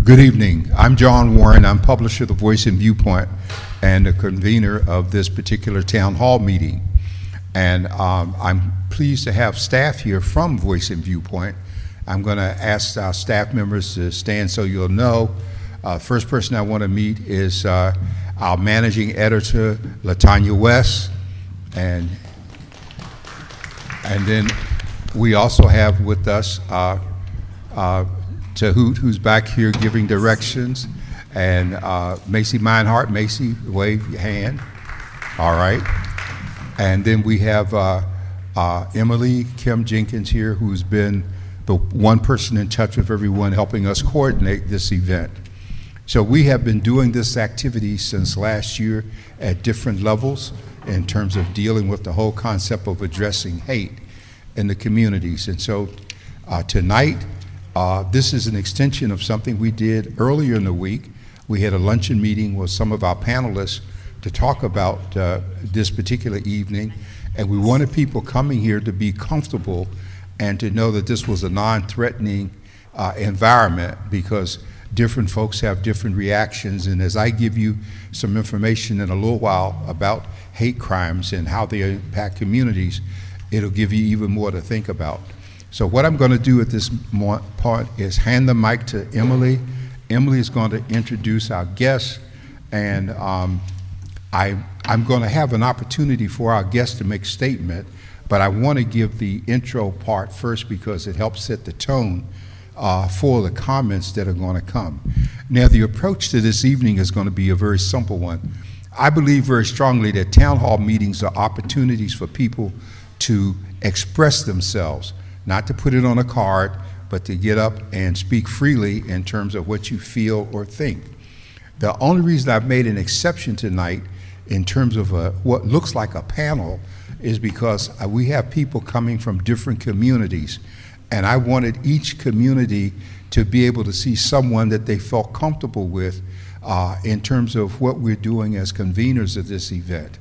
Good evening. I'm John Warren. I'm publisher of The Voice and Viewpoint and the convener of this particular town hall meeting. And I'm pleased to have staff here from Voice and Viewpoint. I'm going to ask our staff members to stand so you'll know. First person I want to meet is our managing editor, Latanya West. And then we also have with us Tahoot, who's back here giving directions, and Macy Meinhardt. Macy, wave your hand. All right. And then we have Emily Kim Jenkins here, who's been the one person in touch with everyone helping us coordinate this event. So we have been doing this activity since last year at different levels in terms of dealing with the whole concept of addressing hate in the communities. And so tonight, this is an extension of something we did earlier in the week. We had a luncheon meeting with some of our panelists to talk about this particular evening, and we wanted people coming here to be comfortable and to know that this was a non-threatening environment, because different folks have different reactions. And as I give you some information in a little while about hate crimes and how they impact communities, it'll give you even more to think about. So what I'm going to do at this part is hand the mic to Emily. Emily is going to introduce our guests, and I'm going to have an opportunity for our guests to make a statement, but I want to give the intro part first because it helps set the tone for the comments that are going to come. Now, the approach to this evening is going to be a very simple one. I believe very strongly that town hall meetings are opportunities for people to express themselves, not to put it on a card, but to get up and speak freely in terms of what you feel or think. The only reason I've made an exception tonight in terms of what looks like a panel is because we have people coming from different communities, and I wanted each community to be able to see someone that they felt comfortable with in terms of what we're doing as conveners of this event.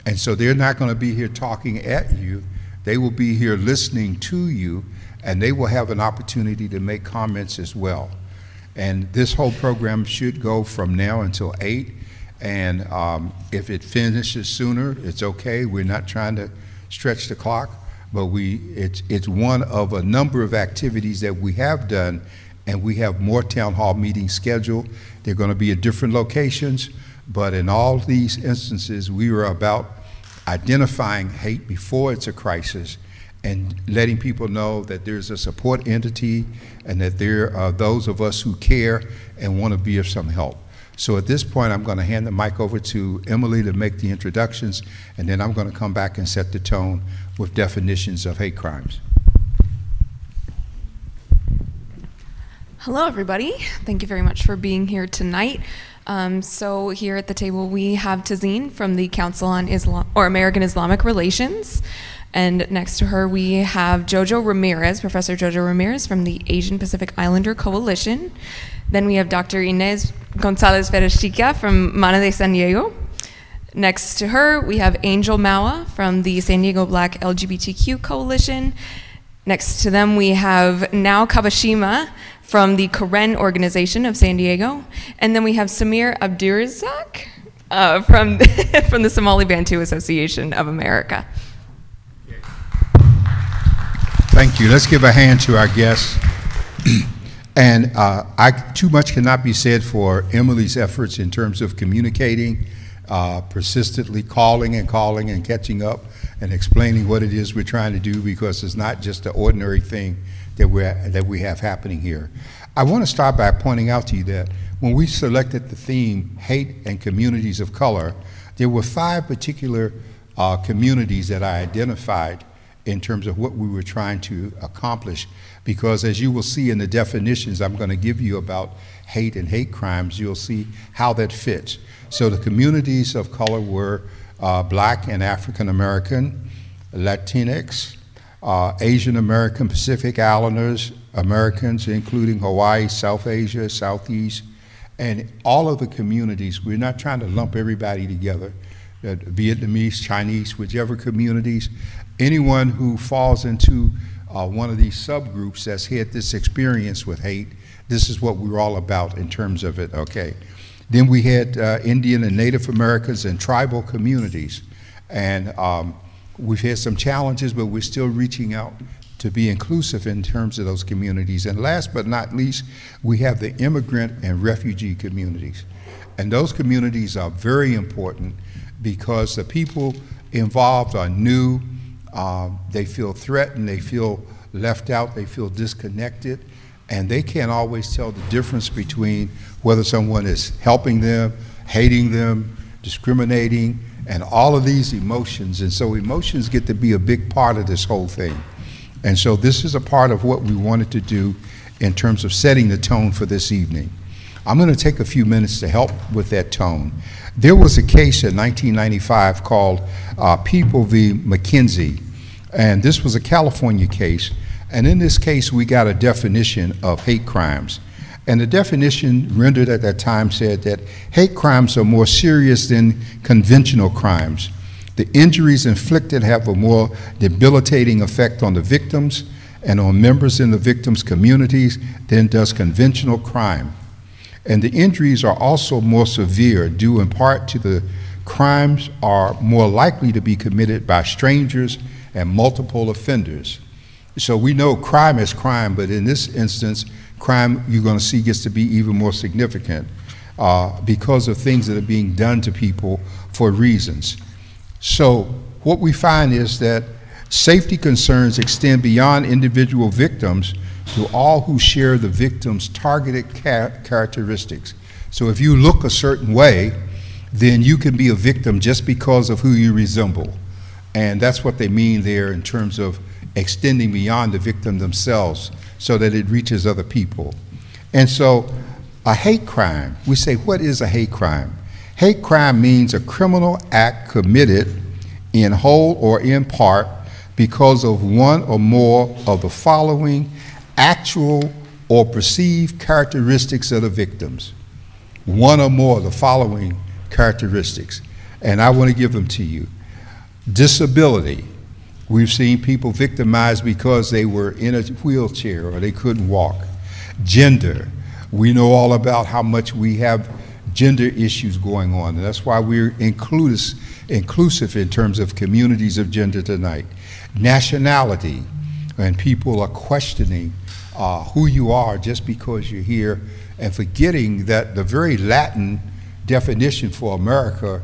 And so they're not going to be here talking at you. They will be here listening to you, and they will have an opportunity to make comments as well. And this whole program should go from now until 8, and if it finishes sooner, it's okay. We're not trying to stretch the clock, but it's one of a number of activities that we have done, and we have more town hall meetings scheduled. They're going to be at different locations, but in all these instances, we were about identifying hate before it's a crisis and letting people know that there's a support entity and that there are those of us who care and want to be of some help. So at this point, I'm going to hand the mic over to Emily to make the introductions, and then I'm going to come back and set the tone with definitions of hate crimes. Hello, everybody. Thank you very much for being here tonight. So here at the table we have Tazeen from the Council on American Islamic Relations, and next to her we have Jojo Ramirez, Professor Jojo Ramirez from the Asian Pacific Islander Coalition. Then we have Dr. Inez Gonzalez Ferrechica from Mana de San Diego. Next to her we have Angel Mawa from the San Diego Black LGBTQ Coalition. Next to them we have Nao Kabashima from the Karen Organization of San Diego. And then we have Samir Abdurazak from the Somali Bantu Association of America. Thank you. Let's give a hand to our guests. And too much cannot be said for Emily's efforts in terms of communicating, persistently calling and catching up and explaining what it is we're trying to do, because it's not just an ordinary thing that we have happening here. I want to start by pointing out to you that when we selected the theme, hate and communities of color, there were 5 particular communities that I identified in terms of what we were trying to accomplish, because as you will see in the definitions I'm going to give you about hate and hate crimes, you'll see how that fits. So the communities of color were Black and African American, Latinx, Asian American, Pacific Islanders, Americans, including Hawaii, South Asia, Southeast, and all of the communities. We're not trying to lump everybody together, Vietnamese, Chinese, whichever communities. Anyone who falls into one of these subgroups that's had this experience with hate. This is what we're all about in terms of it, okay? Then we had Indian and Native Americans and tribal communities. And we've had some challenges, but we're still reaching out to be inclusive in terms of those communities. And last but not least, we have the immigrant and refugee communities. And those communities are very important because the people involved are new, they feel threatened, they feel left out, they feel disconnected, and they can't always tell the difference between whether someone is helping them, hating them, discriminating, and all of these emotions. And so emotions get to be a big part of this whole thing. And so this is a part of what we wanted to do in terms of setting the tone for this evening. I'm going to take a few minutes to help with that tone. There was a case in 1995 called People v. McKenzie, and this was a California case. And in this case, we got a definition of hate crimes. And the definition rendered at that time said that hate crimes are more serious than conventional crimes. The injuries inflicted have a more debilitating effect on the victims and on members in the victims' communities than does conventional crime. And the injuries are also more severe, due in part to the crimes are more likely to be committed by strangers and multiple offenders. So we know crime is crime, but in this instance, crime you're going to see gets to be even more significant because of things that are being done to people for reasons. So what we find is that safety concerns extend beyond individual victims to all who share the victim's targeted characteristics. So if you look a certain way, then you can be a victim just because of who you resemble. And that's what they mean there in terms of extending beyond the victim themselves so that it reaches other people. And so a hate crime, we say, what is a hate crime? Hate crime means a criminal act committed in whole or in part because of one or more of the following actual or perceived characteristics of the victims. One or more of the following characteristics. And I want to give them to you. Disability. We've seen people victimized because they were in a wheelchair or they couldn't walk. Gender. We know all about how much we have gender issues going on, and that's why we're inclusive in terms of communities of gender tonight. Nationality, and people are questioning who you are just because you're here and forgetting that the very Latin definition for America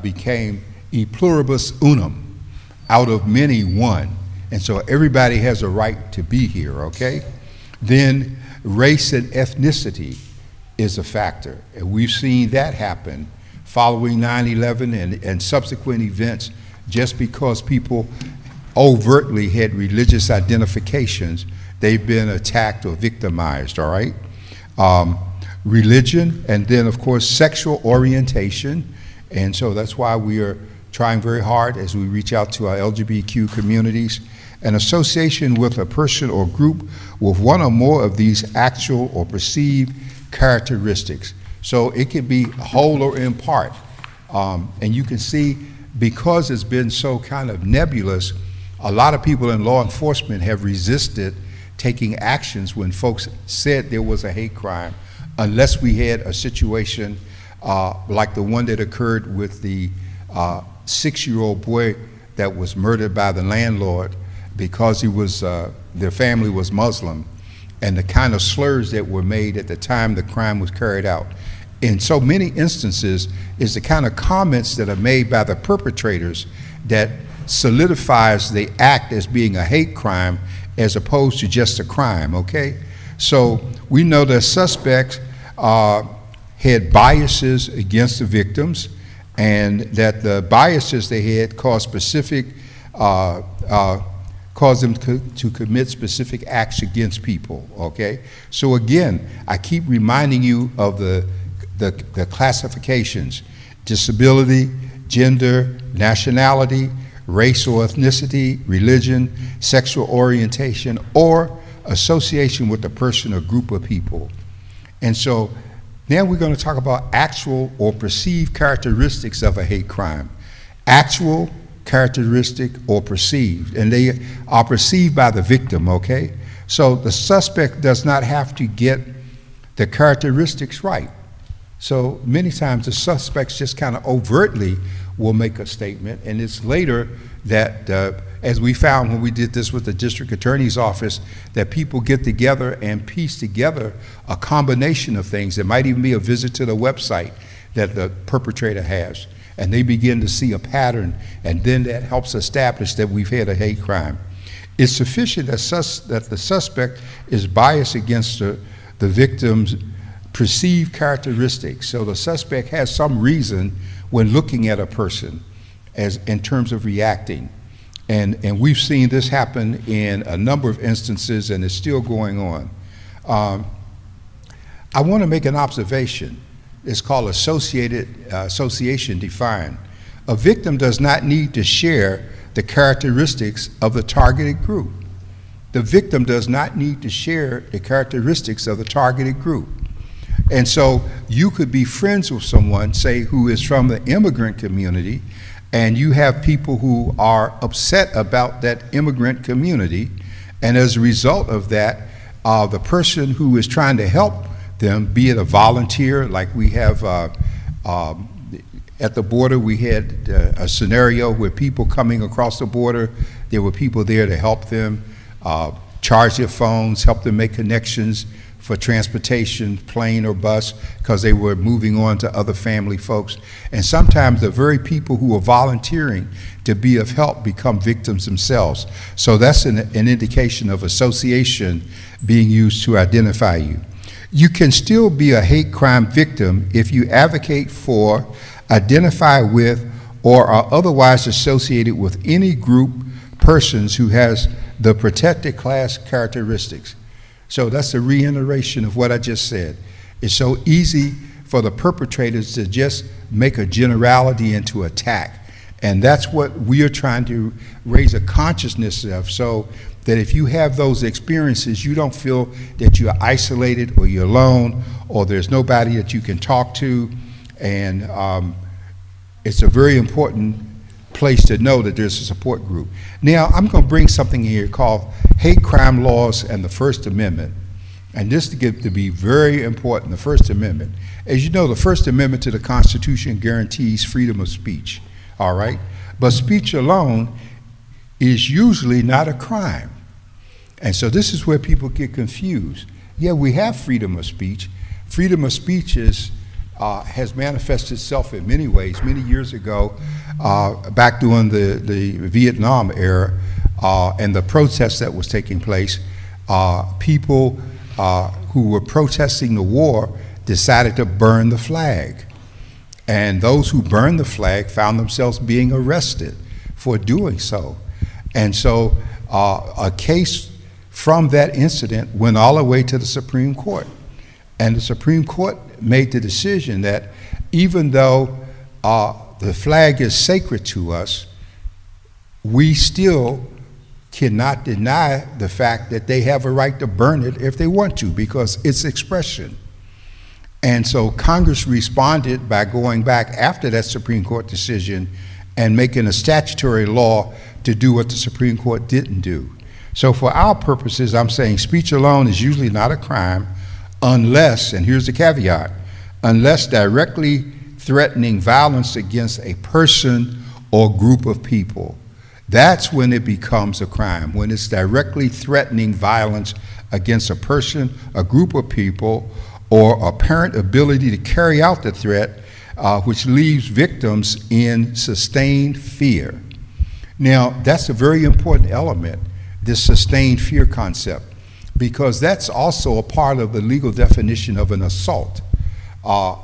became e pluribus unum, out of many one. And so everybody has a right to be here, okay? Then race and ethnicity is a factor. And we've seen that happen following 9/11 and subsequent events just because people overtly had religious identifications, they've been attacked or victimized, all right? Religion, and then of course sexual orientation. And so that's why we are trying very hard as we reach out to our LGBTQ communities. An association with a person or group with one or more of these actual or perceived characteristics. So it can be whole or in part. And you can see, because it's been so kind of nebulous, a lot of people in law enforcement have resisted taking actions when folks said there was a hate crime, unless we had a situation like the one that occurred with the 6-year-old boy that was murdered by the landlord because he was, their family was Muslim, and the kind of slurs that were made at the time the crime was carried out. In so many instances is the kind of comments that are made by the perpetrators that solidifies the act as being a hate crime as opposed to just a crime, okay? So we know that suspects had biases against the victims, and that the biases they had caused them to commit specific acts against people, okay? So again, I keep reminding you of the classifications: disability, gender, nationality, race or ethnicity, religion, sexual orientation, or association with a person or group of people. And so now we're going to talk about actual or perceived characteristics of a hate crime. Actual characteristic, or perceived, and they are perceived by the victim, okay? So the suspect does not have to get the characteristics right. So many times the suspects just kind of overtly will make a statement, and it's later that, as we found when we did this with the district attorney's office, that people get together and piece together a combination of things. It might even be a visit to the website that the perpetrator has, and they begin to see a pattern, and then that helps establish that we've had a hate crime. It's sufficient that the suspect is biased against the victim's perceived characteristics. So the suspect has some reason when looking at a person as in terms of reacting. And we've seen this happen in a number of instances, and it's still going on. I want to make an observation. It's called association defined. A victim does not need to share the characteristics of the targeted group. The victim does not need to share the characteristics of the targeted group. And so you could be friends with someone, say, who is from the immigrant community, and you have people who are upset about that immigrant community, and as a result of that, the person who is trying to help them, be it a volunteer, like we have at the border, we had a scenario where people coming across the border, there were people there to help them, charge their phones, help them make connections for transportation, plane or bus, because they were moving on to other family folks. And sometimes the very people who are volunteering to be of help become victims themselves. So that's an indication of association being used to identify you. You can still be a hate crime victim if you advocate for, identify with, or are otherwise associated with any group, persons who has the protected class characteristics. So that's a reiteration of what I just said. It's so easy for the perpetrators to just make a generality into attack. And that's what we are trying to raise a consciousness of, so that if you have those experiences, you don't feel that you're isolated or you're alone or there's nobody that you can talk to. And it's a very important place to know that there's a support group. Now, I'm going to bring something here called hate crime laws and the First Amendment. And this to be very important, the First Amendment. As you know, the First Amendment to the Constitution guarantees freedom of speech, all right? But speech alone is usually not a crime. And so this is where people get confused. Yeah, we have freedom of speech. Freedom of speech has manifested itself in many ways. Many years ago, back during the Vietnam era and the protests that was taking place, people who were protesting the war decided to burn the flag. And those who burned the flag found themselves being arrested for doing so. And so a case from that incident went all the way to the Supreme Court. And the Supreme Court made the decision that even though the flag is sacred to us, we still cannot deny the fact that they have a right to burn it if they want to, because it's expression. And so Congress responded by going back after that Supreme Court decision and making a statutory law to do what the Supreme Court didn't do. So for our purposes, I'm saying speech alone is usually not a crime unless, and here's the caveat, unless directly threatening violence against a person or group of people. That's when it becomes a crime, when it's directly threatening violence against a person, a group of people, or apparent ability to carry out the threat, which leaves victims in sustained fear. Now, that's a very important element, this sustained fear concept, because that's also a part of the legal definition of an assault.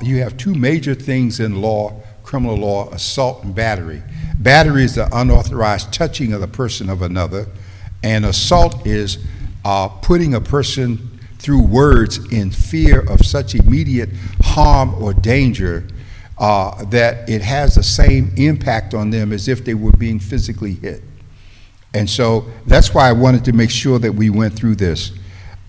You have two major things in law, criminal law, assault and battery. Battery is the unauthorized touching of the person of another, and assault is putting a person through words in fear of such immediate harm or danger that it has the same impact on them as if they were being physically hit. And so that's why I wanted to make sure that we went through this.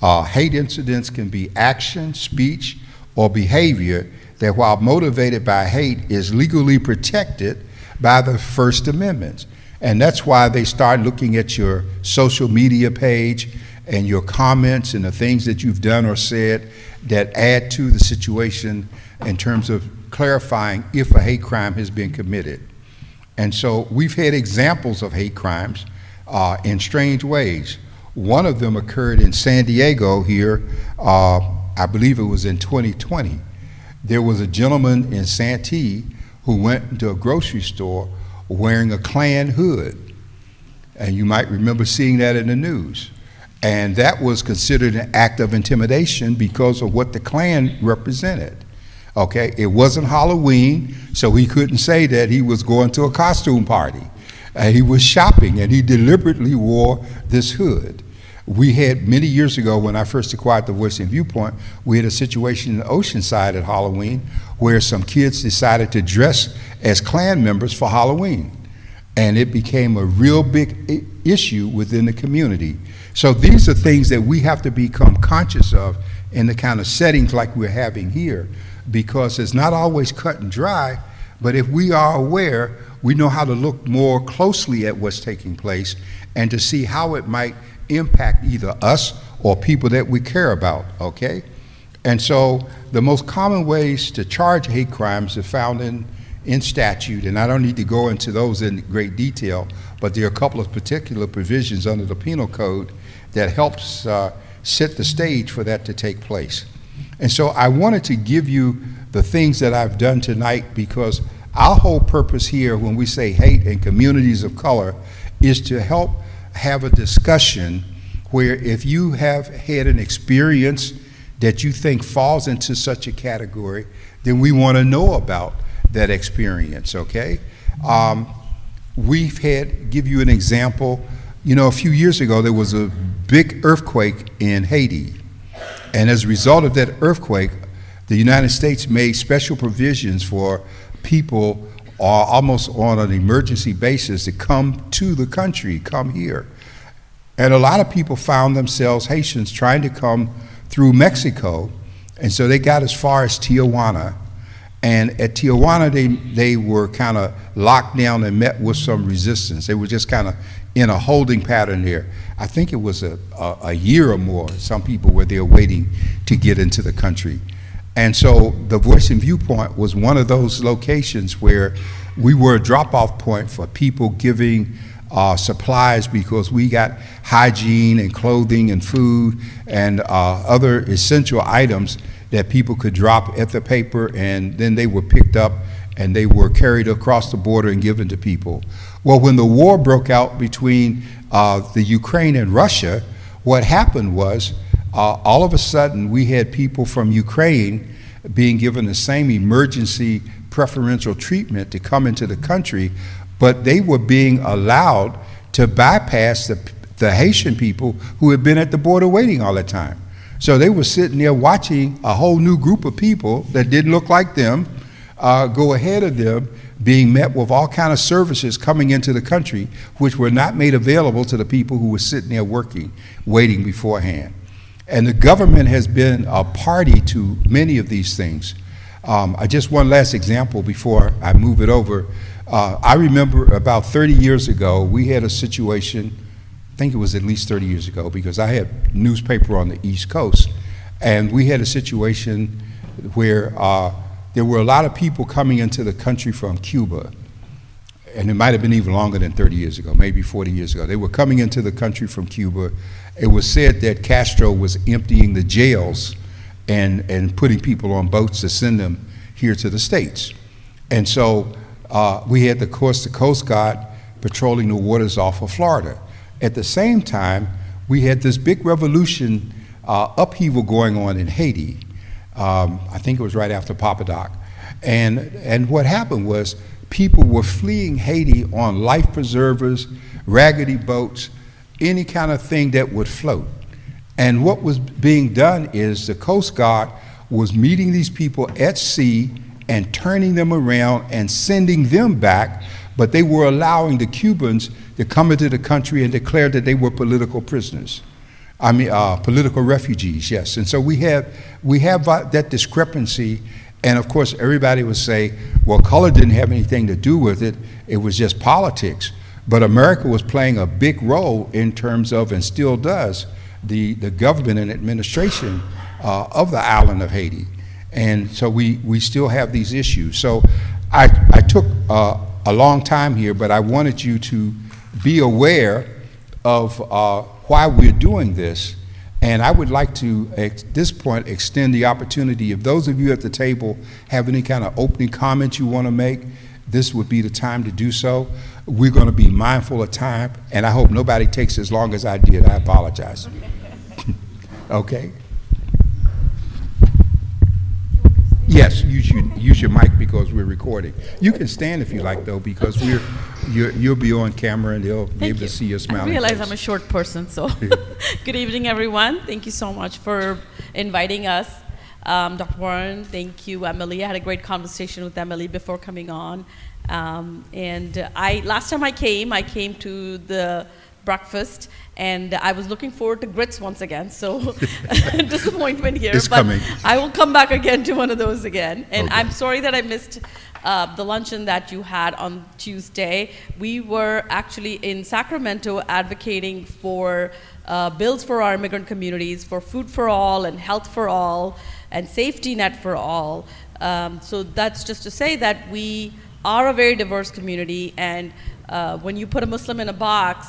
Hate incidents can be action, speech, or behavior that, while motivated by hate, is legally protected by the First Amendment. And that's why they start looking at your social media page and your comments and the things that you've done or said that add to the situation in terms of clarifying if a hate crime has been committed. And so we've had examples of hate crimes in strange ways. One of them occurred in San Diego here, I believe it was in 2020. There was a gentleman in Santee who went into a grocery store wearing a Klan hood. And you might remember seeing that in the news. And that was considered an act of intimidation because of what the Klan represented. Okay, it wasn't Halloween, so he couldn't say that he was going to a costume party. He was shopping, and he deliberately wore this hood. We had, many years ago, when I first acquired the Voice and Viewpoint, we had a situation in Oceanside at Halloween where some kids decided to dress as Klan members for Halloween. And it became a real big issue within the community. So these are things that we have to become conscious of in the kind of settings like we're having here, because it's not always cut and dry, but if we are aware, we know how to look more closely at what's taking place and to see how it might impact either us or people that we care about, okay? And so the most common ways to charge hate crimes are found in statute, and I don't need to go into those in great detail, but there are a couple of particular provisions under the Penal Code that helps set the stage for that to take place. And so I wanted to give you the things that I've done tonight, because our whole purpose here when we say hate in communities of color is to help have a discussion where if you have had an experience that you think falls into such a category, then we want to know about that experience, okay? We've had, give you an example, you know, a few years ago there was a big earthquake in Haiti. And as a result of that earthquake, the United States made special provisions for people almost on an emergency basis to come to the country, come here. And a lot of people found themselves, Haitians, trying to come through Mexico, and so they got as far as Tijuana. And at Tijuana, they were kind of locked down and met with some resistance. They were just kind of in a holding pattern there. I think it was a year or more. Some people were there waiting to get into the country. And so the Voice and Viewpoint was one of those locations where we were a drop-off point for people giving supplies, because we got hygiene and clothing and food and other essential items that people could drop at the paper, and then they were picked up and they were carried across the border and given to people. Well, when the war broke out between the Ukraine and Russia, what happened was all of a sudden we had people from Ukraine being given the same emergency preferential treatment to come into the country, but they were being allowed to bypass the Haitian people who had been at the border waiting all the time. So they were sitting there watching a whole new group of people that didn't look like them go ahead of them, being met with all kind of services coming into the country, which were not made available to the people who were sitting there working, waiting beforehand. And the government has been a party to many of these things. Just one last example before I move it over. I remember about 30 years ago, we had a situation, I think it was at least 30 years ago, because I had newspaper on the East Coast, and we had a situation where there were a lot of people coming into the country from Cuba, and it might have been even longer than 30 years ago, maybe 40 years ago. They were coming into the country from Cuba. It was said that Castro was emptying the jails and putting people on boats to send them here to the States. And so we had, of course, the Coast Guard patrolling the waters off of Florida. At the same time, we had this big revolution, upheaval going on in Haiti. I think it was right after Papa Doc. And what happened was people were fleeing Haiti on life preservers, raggedy boats, any kind of thing that would float. And what was being done is the Coast Guard was meeting these people at sea and turning them around and sending them back, but they were allowing the Cubans to come into the country and declare that they were political prisoners. I mean, political refugees, yes. And so we have that discrepancy, and of course everybody would say, well, color didn't have anything to do with it, it was just politics. But America was playing a big role in terms of, and still does, the government and administration of the island of Haiti. And so we still have these issues. So I took a long time here, but I wanted you to be aware of why we're doing this. And I would like to, at this point, extend the opportunity. If those of you at the table have any kind of opening comments you want to make, this would be the time to do so. We're going to be mindful of time, and I hope nobody takes as long as I did. I apologize. Okay? Yes, use your mic because we're recording. You can stand if you like, though, because you'll be on camera and they'll be able to see your smiling I realize face. I'm a short person, so good evening, everyone. Thank you so much for inviting us. Dr. Warren, thank you, Emily. I had a great conversation with Emily before coming on. Last time I came to the breakfast, and I was looking forward to grits once again, so disappointment here. It's but coming. I will come back again to one of those again. And Okay. I'm sorry that I missed the luncheon that you had on Tuesday. We were actually in Sacramento advocating for bills for our immigrant communities, for food for all and health for all and safety net for all. So that's just to say that we are a very diverse community, and when you put a Muslim in a box,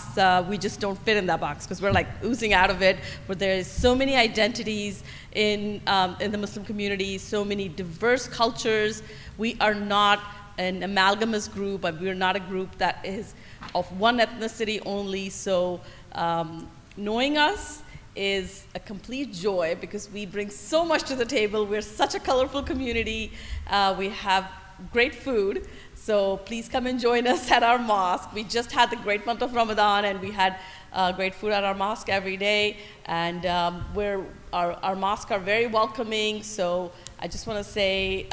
we just don't fit in that box because we're like oozing out of it. But there's so many identities in the Muslim community, so many diverse cultures. We are not an amalgamous group, but we're not a group that is of one ethnicity only. So knowing us is a complete joy because we bring so much to the table. We're such a colorful community. We have great food. So please come and join us at our mosque. We just had the great month of Ramadan, and we had great food at our mosque every day. And our mosques are very welcoming. So I just want to say,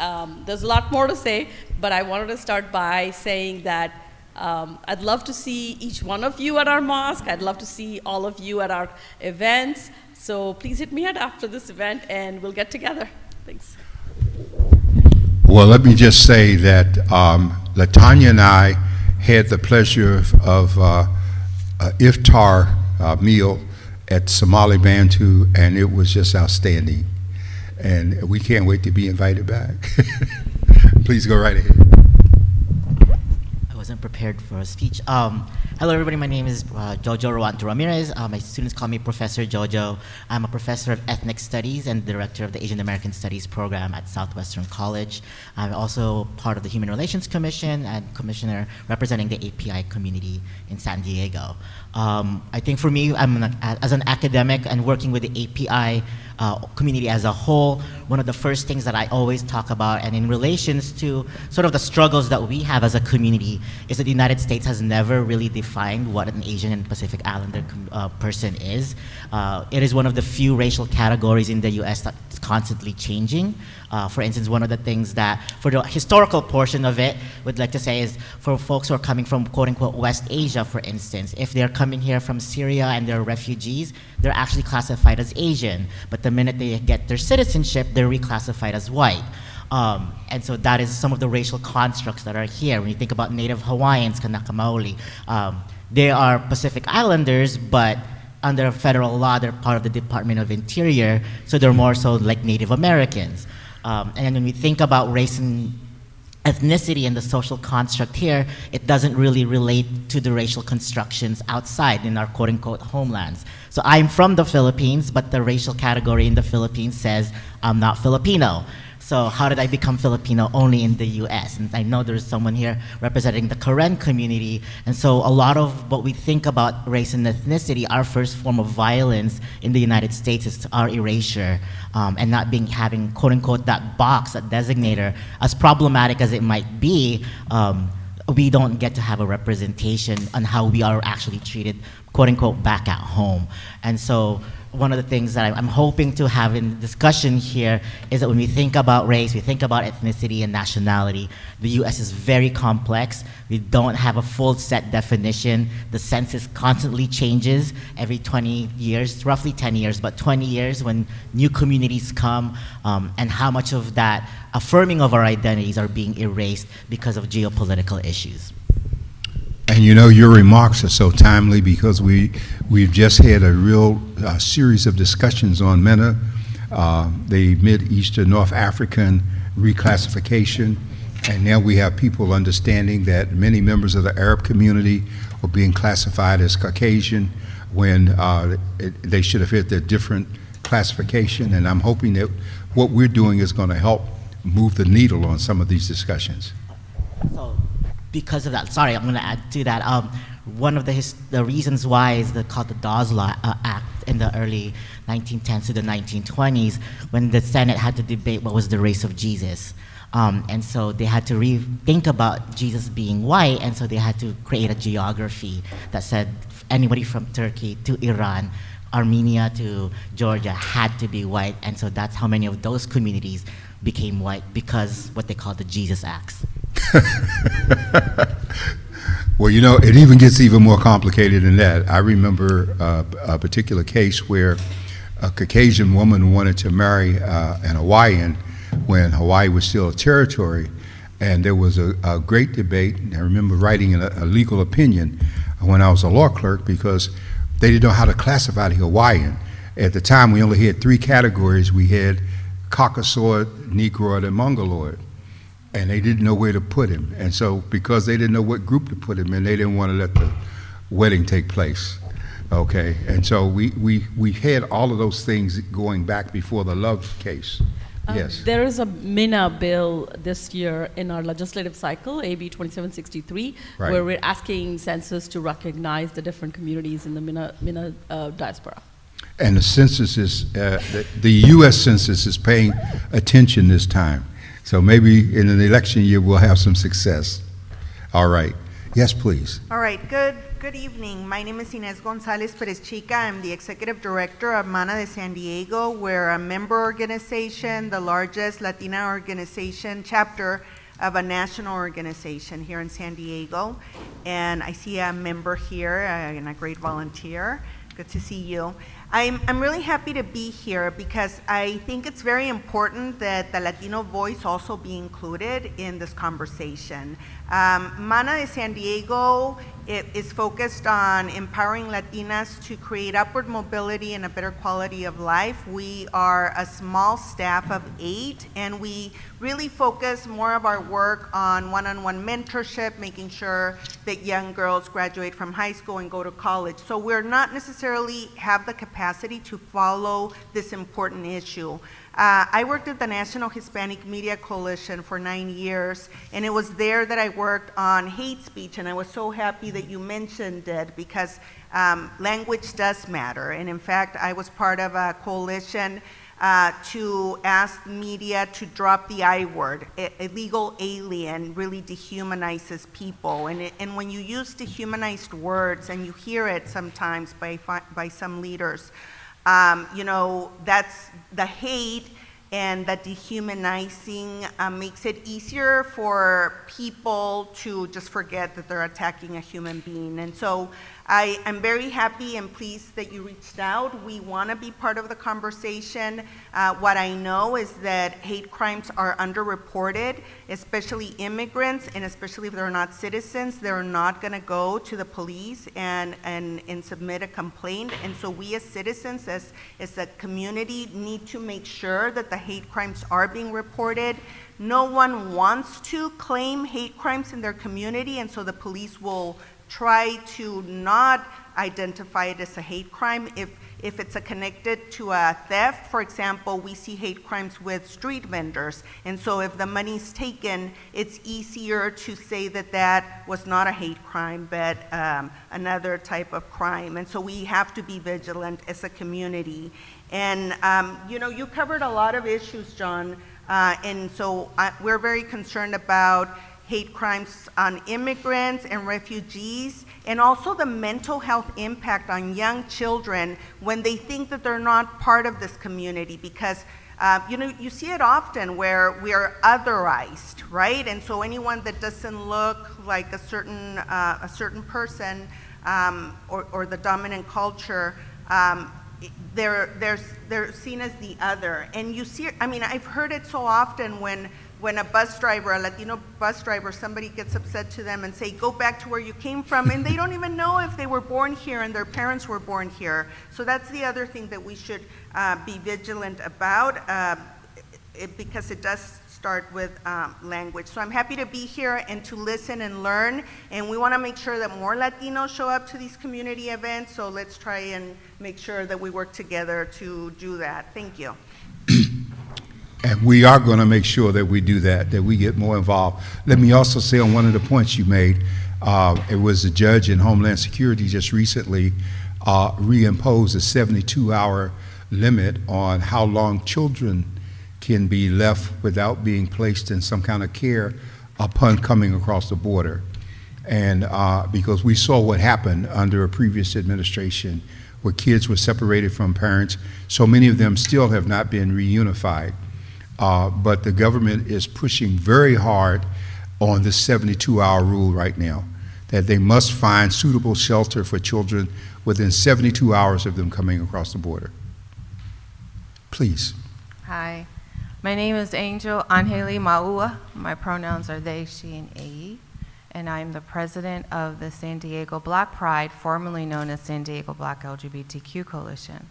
there's a lot more to say, but I wanted to start by saying that I'd love to see each one of you at our mosque. I'd love to see all of you at our events. So please hit me up after this event, and we'll get together. Thanks. Well, let me just say that LaTanya and I had the pleasure of iftar meal at Somali Bantu, and it was just outstanding. And we can't wait to be invited back. Please go right ahead. I wasn't prepared for a speech. Hello, everybody. My name is Jojo Roanto Ramirez. My students call me Professor Jojo. I'm a professor of ethnic studies and director of the Asian American Studies program at Southwestern College. I'm also part of the Human Relations Commission and commissioner representing the API community in San Diego. I think for me, as an academic and working with the API community as a whole, one of the first things that I always talk about, and in relations to sort of the struggles that we have as a community, is that the United States has never really defined what an Asian and Pacific Islander person is. It is one of the few racial categories in the US that's constantly changing. For instance, one of the things that, for the historical portion of it, would like to say is for folks who are coming from quote-unquote West Asia, for instance, if they're coming here from Syria and they're refugees, they're actually classified as Asian. But the minute they get their citizenship, they're reclassified as white. And so that is some of the racial constructs that are here. When you think about Native Hawaiians, Kanaka Maoli, they are Pacific Islanders, but under federal law, they're part of the Department of Interior, so they're more so like Native Americans. And then when we think about race and ethnicity and the social construct here, it doesn't really relate to the racial constructions outside in our quote-unquote homelands. So I'm from the Philippines, but the racial category in the Philippines says I'm not Filipino. So how did I become Filipino only in the US? And I know there's someone here representing the Karen community. And so a lot of what we think about race and ethnicity, our first form of violence in the United States is our erasure, and not having quote unquote that box, that designator, as problematic as it might be, we don't get to have a representation on how we are actually treated, quote unquote, back at home. And so one of the things that I'm hoping to have in the discussion here is that when we think about race, we think about ethnicity and nationality, the US is very complex. We don't have a full set definition. The census constantly changes every 20 years, roughly 10 years, but 20 years when new communities come, and how much of that affirming of our identities are being erased because of geopolitical issues. And you know, your remarks are so timely because we've just had a real series of discussions on MENA, the Mid-Eastern North African reclassification, and now we have people understanding that many members of the Arab community are being classified as Caucasian when they should have hit their different classification, and I'm hoping that what we're doing is going to help move the needle on some of these discussions. So, because of that, sorry, I'm going to add to that. One of the reasons why is called the Dawes Law Act in the early 1910s to the 1920s, when the Senate had to debate what was the race of Jesus. And so they had to rethink about Jesus being white, and so they had to create a geography that said anybody from Turkey to Iran, Armenia to Georgia had to be white, and so that's how many of those communities became white, because what they call the Jesus Acts. Well, you know, it even gets even more complicated than that. I remember a particular case where a Caucasian woman wanted to marry an Hawaiian when Hawaii was still a territory, and there was a great debate. I remember writing a legal opinion when I was a law clerk because they didn't know how to classify the Hawaiian. At the time, we only had 3 categories. We had Caucasoid, Negroid, and Mongoloid, and they didn't know where to put him. And so because they didn't know what group to put him in, they didn't want to let the wedding take place. Okay, and so we had all of those things going back before the Love case. Yes. There is a MENA bill this year in our legislative cycle, AB 2763, Right. where we're asking census to recognize the different communities in the MENA diaspora. And the census is, the U.S. Census is paying attention this time. So maybe in an election year we'll have some success. All right. Yes, please. All right, good evening. My name is Inez Gonzalez Perez Chica. I'm the executive director of MANA de San Diego. We're a member organization, the largest Latina organization chapter of a national organization here in San Diego. And I see a member here and a great volunteer. Good to see you. I'm really happy to be here because I think it's very important that the Latino voice also be included in this conversation. MANA de San Diego is focused on empowering Latinas to create upward mobility and a better quality of life. We are a small staff of 8, and we really focus more of our work on one-on-one mentorship, making sure that young girls graduate from high school and go to college. So we're not necessarily have the capacity to follow this important issue. I worked at the National Hispanic Media Coalition for 9 years, and it was there that I worked on hate speech, and I was so happy that you mentioned it because language does matter. And in fact, I was part of a coalition to ask the media to drop the I word. Illegal alien really dehumanizes people. And when you use dehumanized words, and you hear it sometimes by some leaders, you know, that's the hate and the dehumanizing makes it easier for people to just forget that they're attacking a human being. And so I am very happy and pleased that you reached out. We want to be part of the conversation. What I know is that hate crimes are underreported, especially immigrants, and especially if they're not citizens, they're not going to go to the police and submit a complaint. And so we as citizens, as a community, need to make sure that the hate crimes are being reported. No one wants to claim hate crimes in their community, and so the police will try to not identify it as a hate crime. If it's connected to a theft, for example, we see hate crimes with street vendors. And so if the money's taken, it's easier to say that that was not a hate crime, but another type of crime. And so we have to be vigilant as a community. And you know, you covered a lot of issues, John. And so we're very concerned about hate crimes on immigrants and refugees, and also the mental health impact on young children when they think that they're not part of this community, because you know, you see it often where we are otherized, right? And so anyone that doesn't look like a certain person or the dominant culture, they're seen as the other. And you see, I mean, I've heard it so often when when a bus driver, a Latino bus driver, somebody gets upset to them and say, go back to where you came from, and they don't even know if they were born here and their parents were born here. So that's the other thing that we should be vigilant about, because it does start with language. So I'm happy to be here and to listen and learn, and we want to make sure that more Latinos show up to these community events, so let's try and make sure that we work together to do that. Thank you. And we are going to make sure that we do that, that we get more involved. Let me also say on one of the points you made, it was a judge in Homeland Security just recently reimposed a 72-hour limit on how long children can be left without being placed in some kind of care upon coming across the border. And because we saw what happened under a previous administration where kids were separated from parents, so many of them still have not been reunified. But the government is pushing very hard on the 72-hour rule right now, that they must find suitable shelter for children within 72 hours of them coming across the border. Please. Hi, my name is Angel Angeli Maua. My pronouns are they, she, and AE, and I'm the president of the San Diego Black Pride, formerly known as San Diego Black LGBTQ Coalition.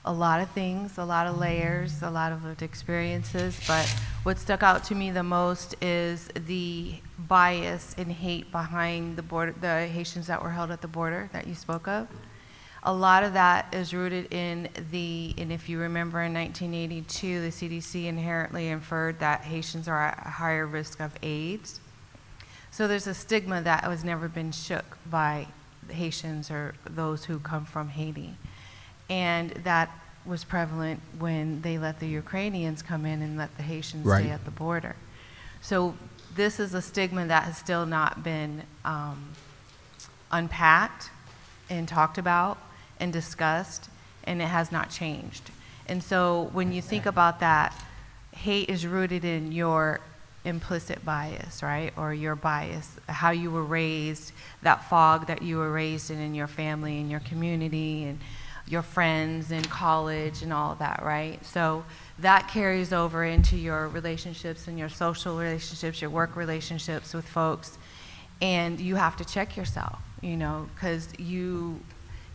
A lot of things, a lot of layers, a lot of lived experiences, but what stuck out to me the most is the bias and hate behind the border, the Haitians that were held at the border that you spoke of. A lot of that is rooted in and if you remember in 1982, the CDC inherently inferred that Haitians are at a higher risk of AIDS. So there's a stigma that has never been shook by the Haitians or those who come from Haiti. And that was prevalent when they let the Ukrainians come in and let the Haitians stay at the border. So this is a stigma that has still not been unpacked and talked about and discussed, and it has not changed. And so when you think about that, hate is rooted in your implicit bias, right? Or your bias, how you were raised, that fog that you were raised in your family, in your community, and your friends in college and all of that, right? So that carries over into your relationships and your social relationships, your work relationships with folks. And you have to check yourself, you know, because you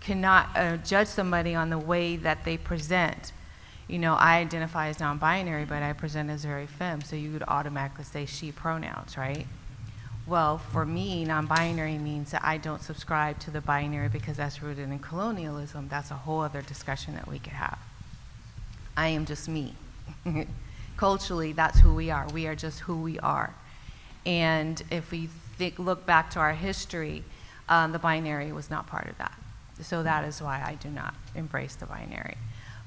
cannot judge somebody on the way that they present. You know, I identify as non-binary, but I present as very femme, so you would automatically say she pronouns, right? Well, for me, non-binary means that I don't subscribe to the binary because that's rooted in colonialism. That's a whole other discussion that we could have. I am just me. Culturally, that's who we are. We are just who we are. And if we look back to our history, the binary was not part of that. So that is why I do not embrace the binary.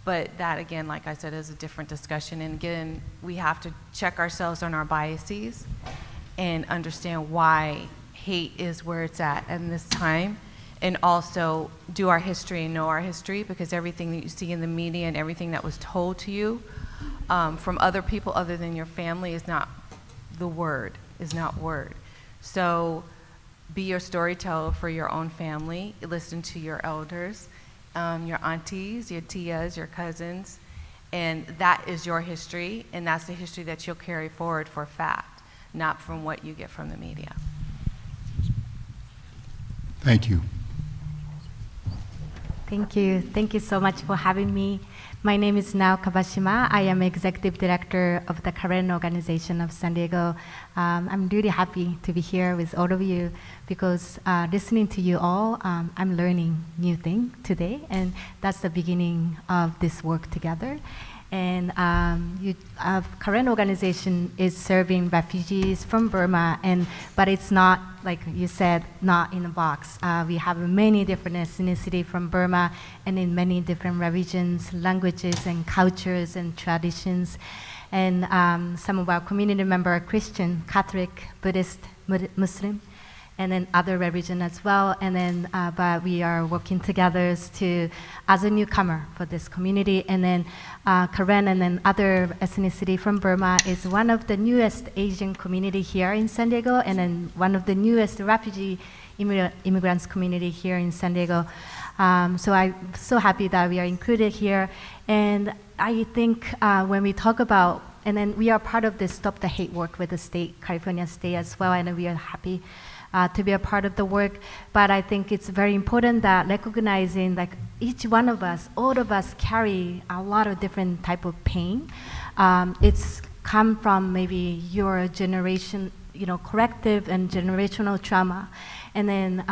But that, again, like I said, is a different discussion. And again, we have to check ourselves on our biases and understand why hate is where it's at in this time, and also do our history and know our history, because everything that you see in the media and everything that was told to you from other people other than your family is not the word, is not word. So be your storyteller for your own family, listen to your elders, your aunties, your tias, your cousins, and that is your history, and that's the history that you'll carry forward for fact, not from what you get from the media. Thank you. Thank you. Thank you so much for having me. My name is Nao Kabashima. I am Executive Director of the Karen Organization of San Diego. I'm really happy to be here with all of you because listening to you all, I'm learning new things today, and that's the beginning of this work together. And Karen Organization is serving refugees from Burma, but it's not, like you said, not in a box. We have many different ethnicities from Burma and in many different religions, languages, and cultures and traditions. And some of our community members are Christian, Catholic, Buddhist, Muslim, and then other religion as well. And then, but we are working together as a newcomer for this community. And then Karen and then other ethnicity from Burma is one of the newest Asian community here in San Diego, and then one of the newest refugee immigrants community here in San Diego. So I'm so happy that we are included here. And I think when we talk about And then we are part of the Stop the Hate work with the state, California State as well, and we are happy to be a part of the work. But I think it's very important that recognizing like each one of us, all of us carry a lot of different type of pain. It's come from maybe your generation, collective and generational trauma. And then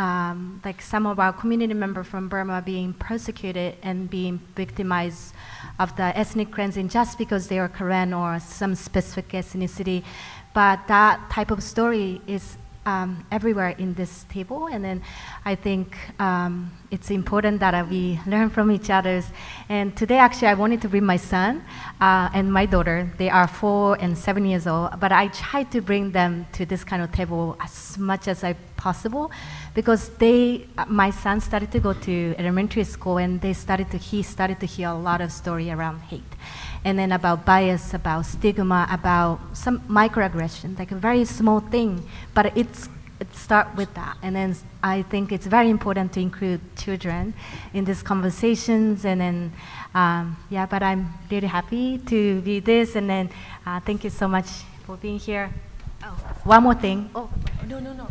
like some of our community members from Burma being persecuted and being victimized of the ethnic cleansing just because they are Karen or some specific ethnicity. But that type of story is everywhere in this table, and then I think it's important that we learn from each other. And today, actually, I wanted to bring my son and my daughter. They are 4 and 7 years old, but I try to bring them to this kind of table as much as I possible, because my son started to go to elementary school, and he started to hear a lot of story around hate. And then about bias, about stigma, about some microaggression, like a very small thing, but it starts with that. And then I think it's very important to include children in these conversations. And then, but I'm really happy to be this. And then thank you so much for being here. Oh, one more thing. Oh, no.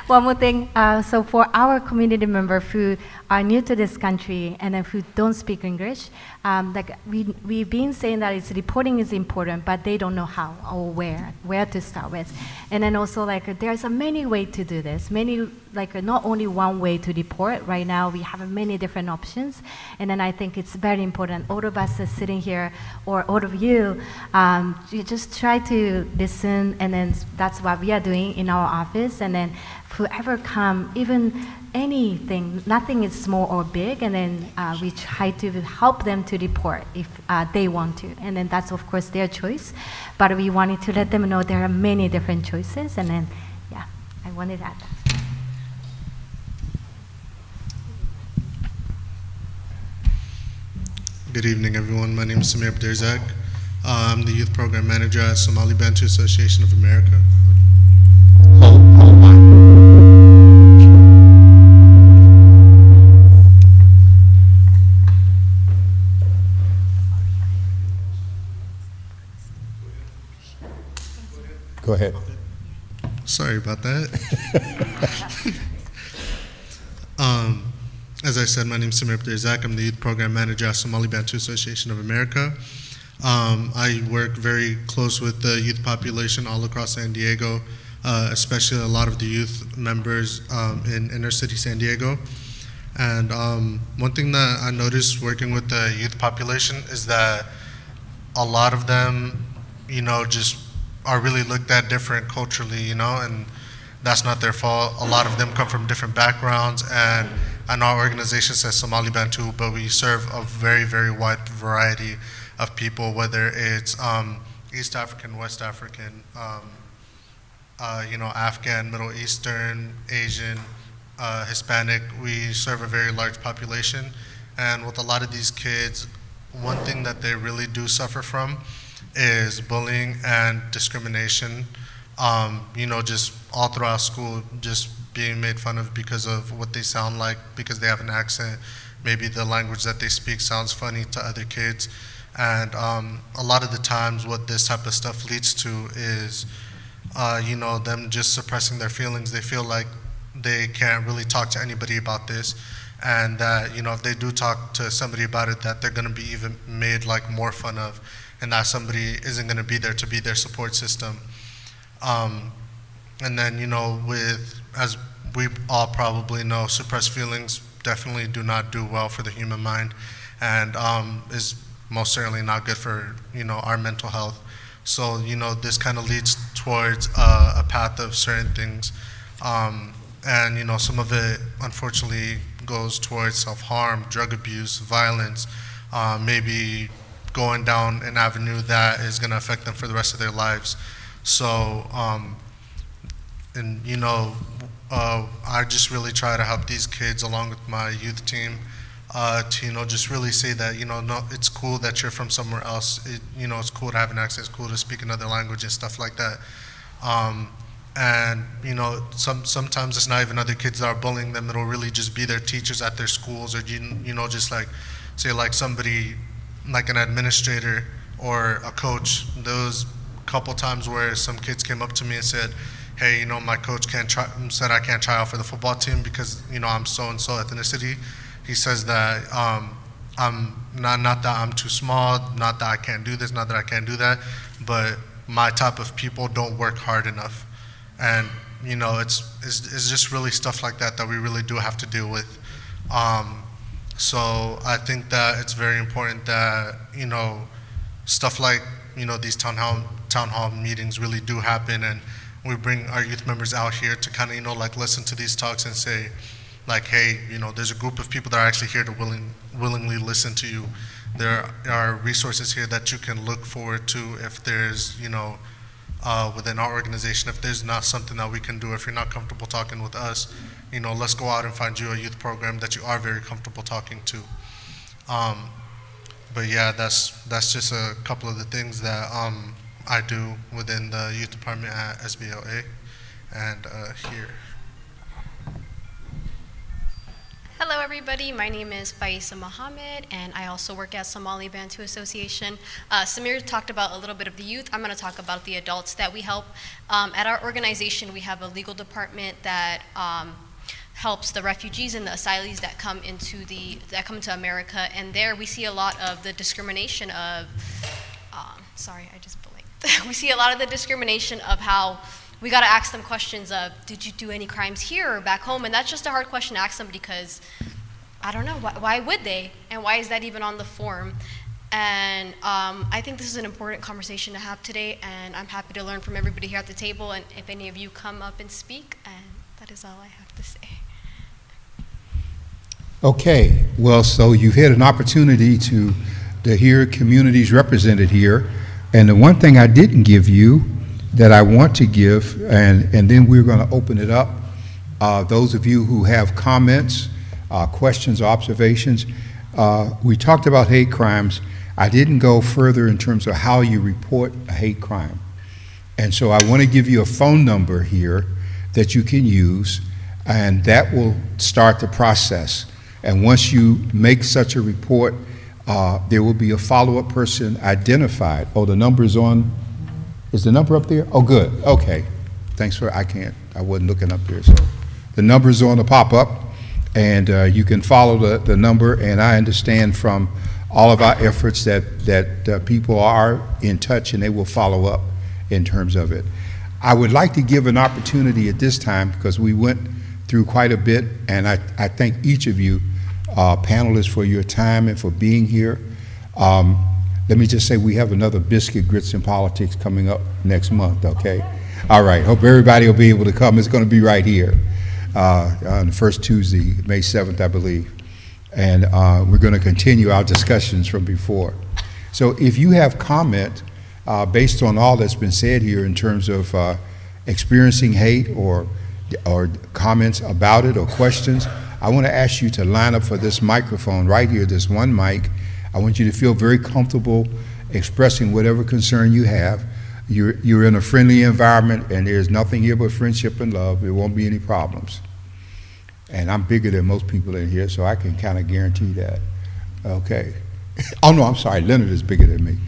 One more thing. So for our community members who are new to this country and who don't speak English, like we've been saying that reporting is important, but they don't know how or where to start with. And then also like there's many ways to do this. Not only one way to report. Right now we have many different options. And then I think it's very important. All of us are sitting here, or all of you just try to listen, and then that's what we are doing in our office. And then whoever come, even anything, nothing is small or big, and then we try to help them to report if they want to. And then that's of course their choice, but we wanted to let them know there are many different choices. And then, I wanted to add that. Good evening, everyone. My name is Samir Abdirzak. I'm the Youth Program Manager at Somali Bantu Association of America. Go ahead. Sorry about that. As I said, my name is Samir Abdirzak. I'm the Youth Program Manager at Somali Bantu Association of America. I work very close with the youth population all across San Diego, especially a lot of the youth members in inner city San Diego. And one thing that I noticed working with the youth population is that a lot of them, just are really looked at different culturally, and that's not their fault. A lot of them come from different backgrounds, and I know our organization says Somali Bantu, but we serve a very, very wide variety of people, whether it's East African, West African, Afghan, Middle Eastern, Asian, Hispanic. We serve a very large population, and with a lot of these kids, one thing that they really do suffer from is bullying and discrimination, just all throughout school, just being made fun of because of what they sound like, because they have an accent. Maybe the language that they speak sounds funny to other kids. And a lot of the times what this type of stuff leads to is, them just suppressing their feelings. They feel like they can't really talk to anybody about this. And that, if they do talk to somebody about it, that they're gonna be even made like more fun of, and that somebody isn't gonna be there to be their support system. And then, as we all probably know, suppressed feelings definitely do not do well for the human mind, and is most certainly not good for, our mental health. So, this kind of leads towards a path of certain things. And, some of it, unfortunately, goes towards self-harm, drug abuse, violence, maybe going down an avenue that is going to affect them for the rest of their lives. So, I just really try to help these kids along with my youth team to, just really say that, no, it's cool that you're from somewhere else. It's cool to have an accent, it's cool to speak another language and stuff like that. And, sometimes it's not even other kids that are bullying them. It'll really just be their teachers at their schools, or, just like, say like somebody, like an administrator or a coach. There was a couple times where some kids came up to me and said, hey, you know, my coach said I can't try out for the football team because, you know, I'm so-and-so ethnicity. He says that I'm not that I'm too small, not that I can't do this, not that I can't do that, but my type of people don't work hard enough. And, you know, it's just really stuff like that that we really do have to deal with. So I think that it's very important that, you know, stuff like, you know, these town hall meetings really do happen, and we bring our youth members out here to kind of, you know, like listen to these talks and say, like, hey, you know, there's a group of people that are actually here to willingly listen to you. There are resources here that you can look forward to if there's, you know, within our organization, if there's not something that we can do, if you're not comfortable talking with us, you know, let's go out and find you a youth program that you are very comfortable talking to. But yeah, that's just a couple of the things that I do within the youth department at SBLA and here. Hello everybody, my name is Faisa Mohammed and I also work at Somali Bantu Association. Samir talked about a little bit of the youth. I'm going to talk about the adults that we help. At our organization we have a legal department that helps the refugees and the asylees that come to America, and there we see a lot of the discrimination of, we see a lot of the discrimination of how we got to ask them questions of, did you do any crimes here or back home? And that's just a hard question to ask somebody because, I don't know, why would they? And why is that even on the form? And I think this is an important conversation to have today, and I'm happy to learn from everybody here at the table, and if any of you come up and speak, and that is all I have to say. Okay, well, so you've had an opportunity to hear communities represented here, and the one thing I didn't give you that I want to give, and then we're going to open it up. Those of you who have comments, questions, observations, we talked about hate crimes. I didn't go further in terms of how you report a hate crime. And so I want to give you a phone number here that you can use, and that will start the process. And once you make such a report, there will be a follow-up person identified. Oh, the number's on. Is the number up there? Oh, good. Okay. Thanks for, I wasn't looking up there. So the number's on the pop-up, and you can follow the number, and I understand from all of our efforts that people are in touch and they will follow up in terms of it. I would like to give an opportunity at this time because we went through quite a bit, and I thank each of you panelists for your time and for being here. Let me just say we have another Biscuit, Grits, and Politics coming up next month, okay? All right, hope everybody will be able to come. It's going to be right here on the first Tuesday, May 7th, I believe. And we're going to continue our discussions from before. So if you have comment based on all that's been said here in terms of experiencing hate or comments about it or questions, I want to ask you to line up for this microphone right here, this one mic. I want you to feel very comfortable expressing whatever concern you have. You're in a friendly environment, and there's nothing here but friendship and love. There won't be any problems. And I'm bigger than most people in here, so I can kind of guarantee that. Okay. Oh, no, I'm sorry. Leonard is bigger than me.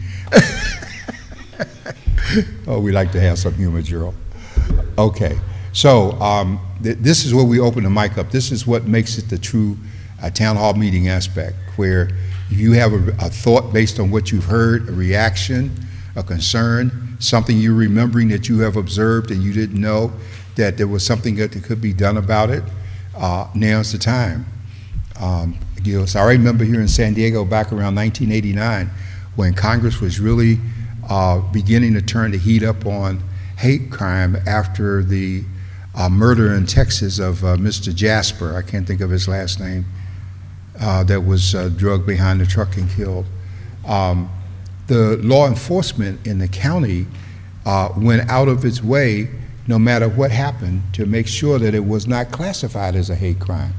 Oh, we like to have some humor, Gerald. Okay. So this is where we open the mic up. This is what makes it the true town hall meeting aspect, where you have a thought based on what you've heard, a reaction, a concern, something you're remembering that you have observed and you didn't know that there was something that could be done about it. Now's the time. So I remember here in San Diego back around 1989 when Congress was really beginning to turn the heat up on hate crime after the murder in Texas of Mr. Jasper. I can't think of his last name. That was drugged behind the truck and killed. The law enforcement in the county went out of its way, no matter what happened, to make sure that it was not classified as a hate crime.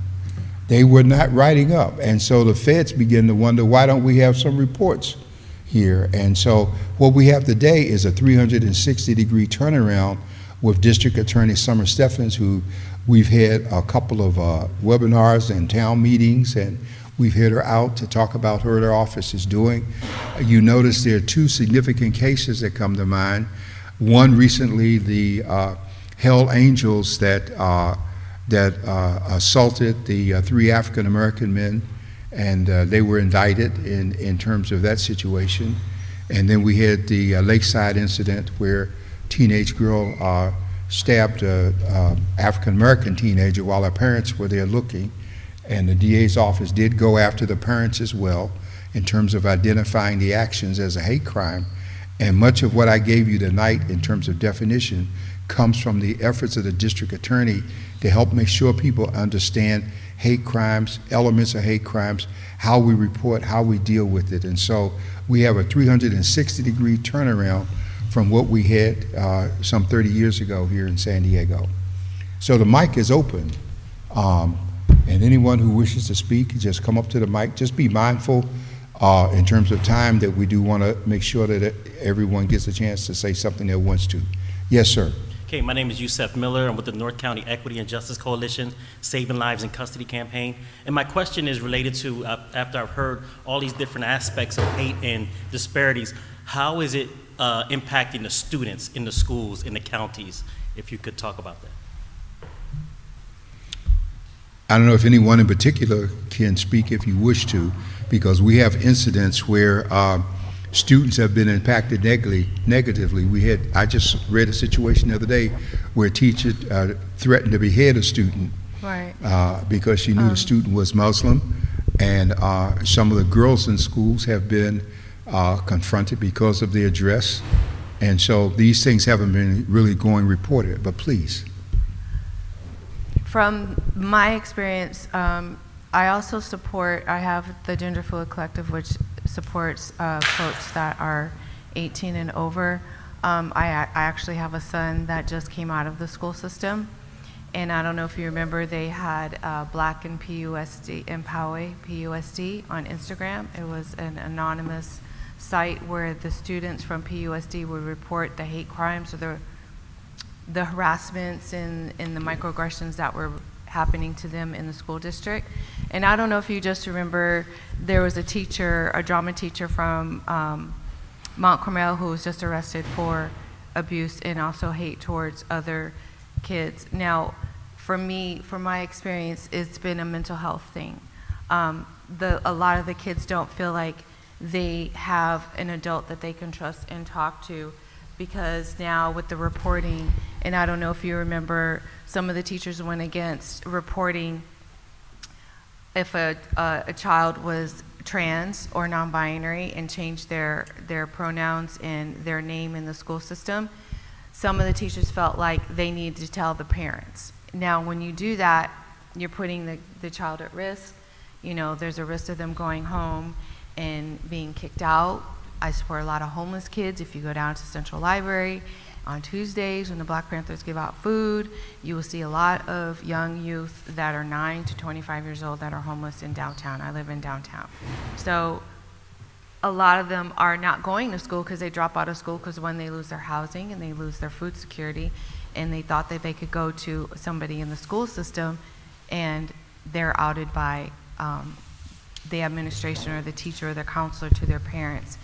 They were not writing up. And so the feds began to wonder, why don't we have some reports here? And so what we have today is a 360-degree turnaround with District Attorney Summer Steffens, who we've had a couple of webinars and town meetings, and We've had her out to talk about what her office is doing. You notice there are two significant cases that come to mind. One recently, the Hell Angels that assaulted the 3 African American men, and they were indicted in terms of that situation. And then we had the Lakeside incident where a teenage girl stabbed an African American teenager while her parents were there looking. And the DA's office did go after the parents as well in terms of identifying the actions as a hate crime. And much of what I gave you tonight in terms of definition comes from the efforts of the district attorney to help make sure people understand hate crimes, elements of hate crimes, how we report, how we deal with it. And so we have a 360-degree turnaround from what we had some 30 years ago here in San Diego. So the mic is open. And anyone who wishes to speak, just come up to the mic. Just be mindful in terms of time that we do want to make sure that everyone gets a chance to say something they wants to. Yes, sir. Okay, my name is Yusef Miller. I'm with the North County Equity and Justice Coalition, Saving Lives in Custody campaign. And my question is related to, after I've heard all these different aspects of hate and disparities, how is it impacting the students in the schools, in the counties? If you could talk about that. I don't know if anyone in particular can speak if you wish to, because we have incidents where students have been impacted negatively. I just read a situation the other day where a teacher threatened to behead a student because she knew the student was Muslim, and some of the girls in schools have been confronted because of their dress, and so these things haven't been really going reported, but please. From my experience, I also I have the Gender Fluid Collective, which supports folks that are 18 and over. I actually have a son that just came out of the school system, and I don't know if you remember, they had Black and PUSD, Empower PUSD on Instagram. It was an anonymous site where the students from PUSD would report the hate crimes or the harassments and the microaggressions that were happening to them in the school district. And I don't know if you just remember, there was a teacher, a drama teacher from Mount Carmel who was just arrested for abuse and also hate towards other kids. Now, for me, from my experience, it's been a mental health thing. A lot of the kids don't feel like they have an adult that they can trust and talk to, because now with the reporting, and I don't know if you remember, some of the teachers went against reporting if a child was trans or non-binary and changed their pronouns and their name in the school system. Some of the teachers felt like they needed to tell the parents. Now, when you do that, you're putting the child at risk. You know, there's a risk of them going home and being kicked out. I support a lot of homeless kids. If you go down to Central Library on Tuesdays when the Black Panthers give out food, you will see a lot of young youth that are 9 to 25 years old that are homeless in downtown. I live in downtown. So a lot of them are not going to school because they drop out of school because when they lose their housing and they lose their food security, and they thought that they could go to somebody in the school system, and they're outed by the administration or the teacher or the counselor to their parents.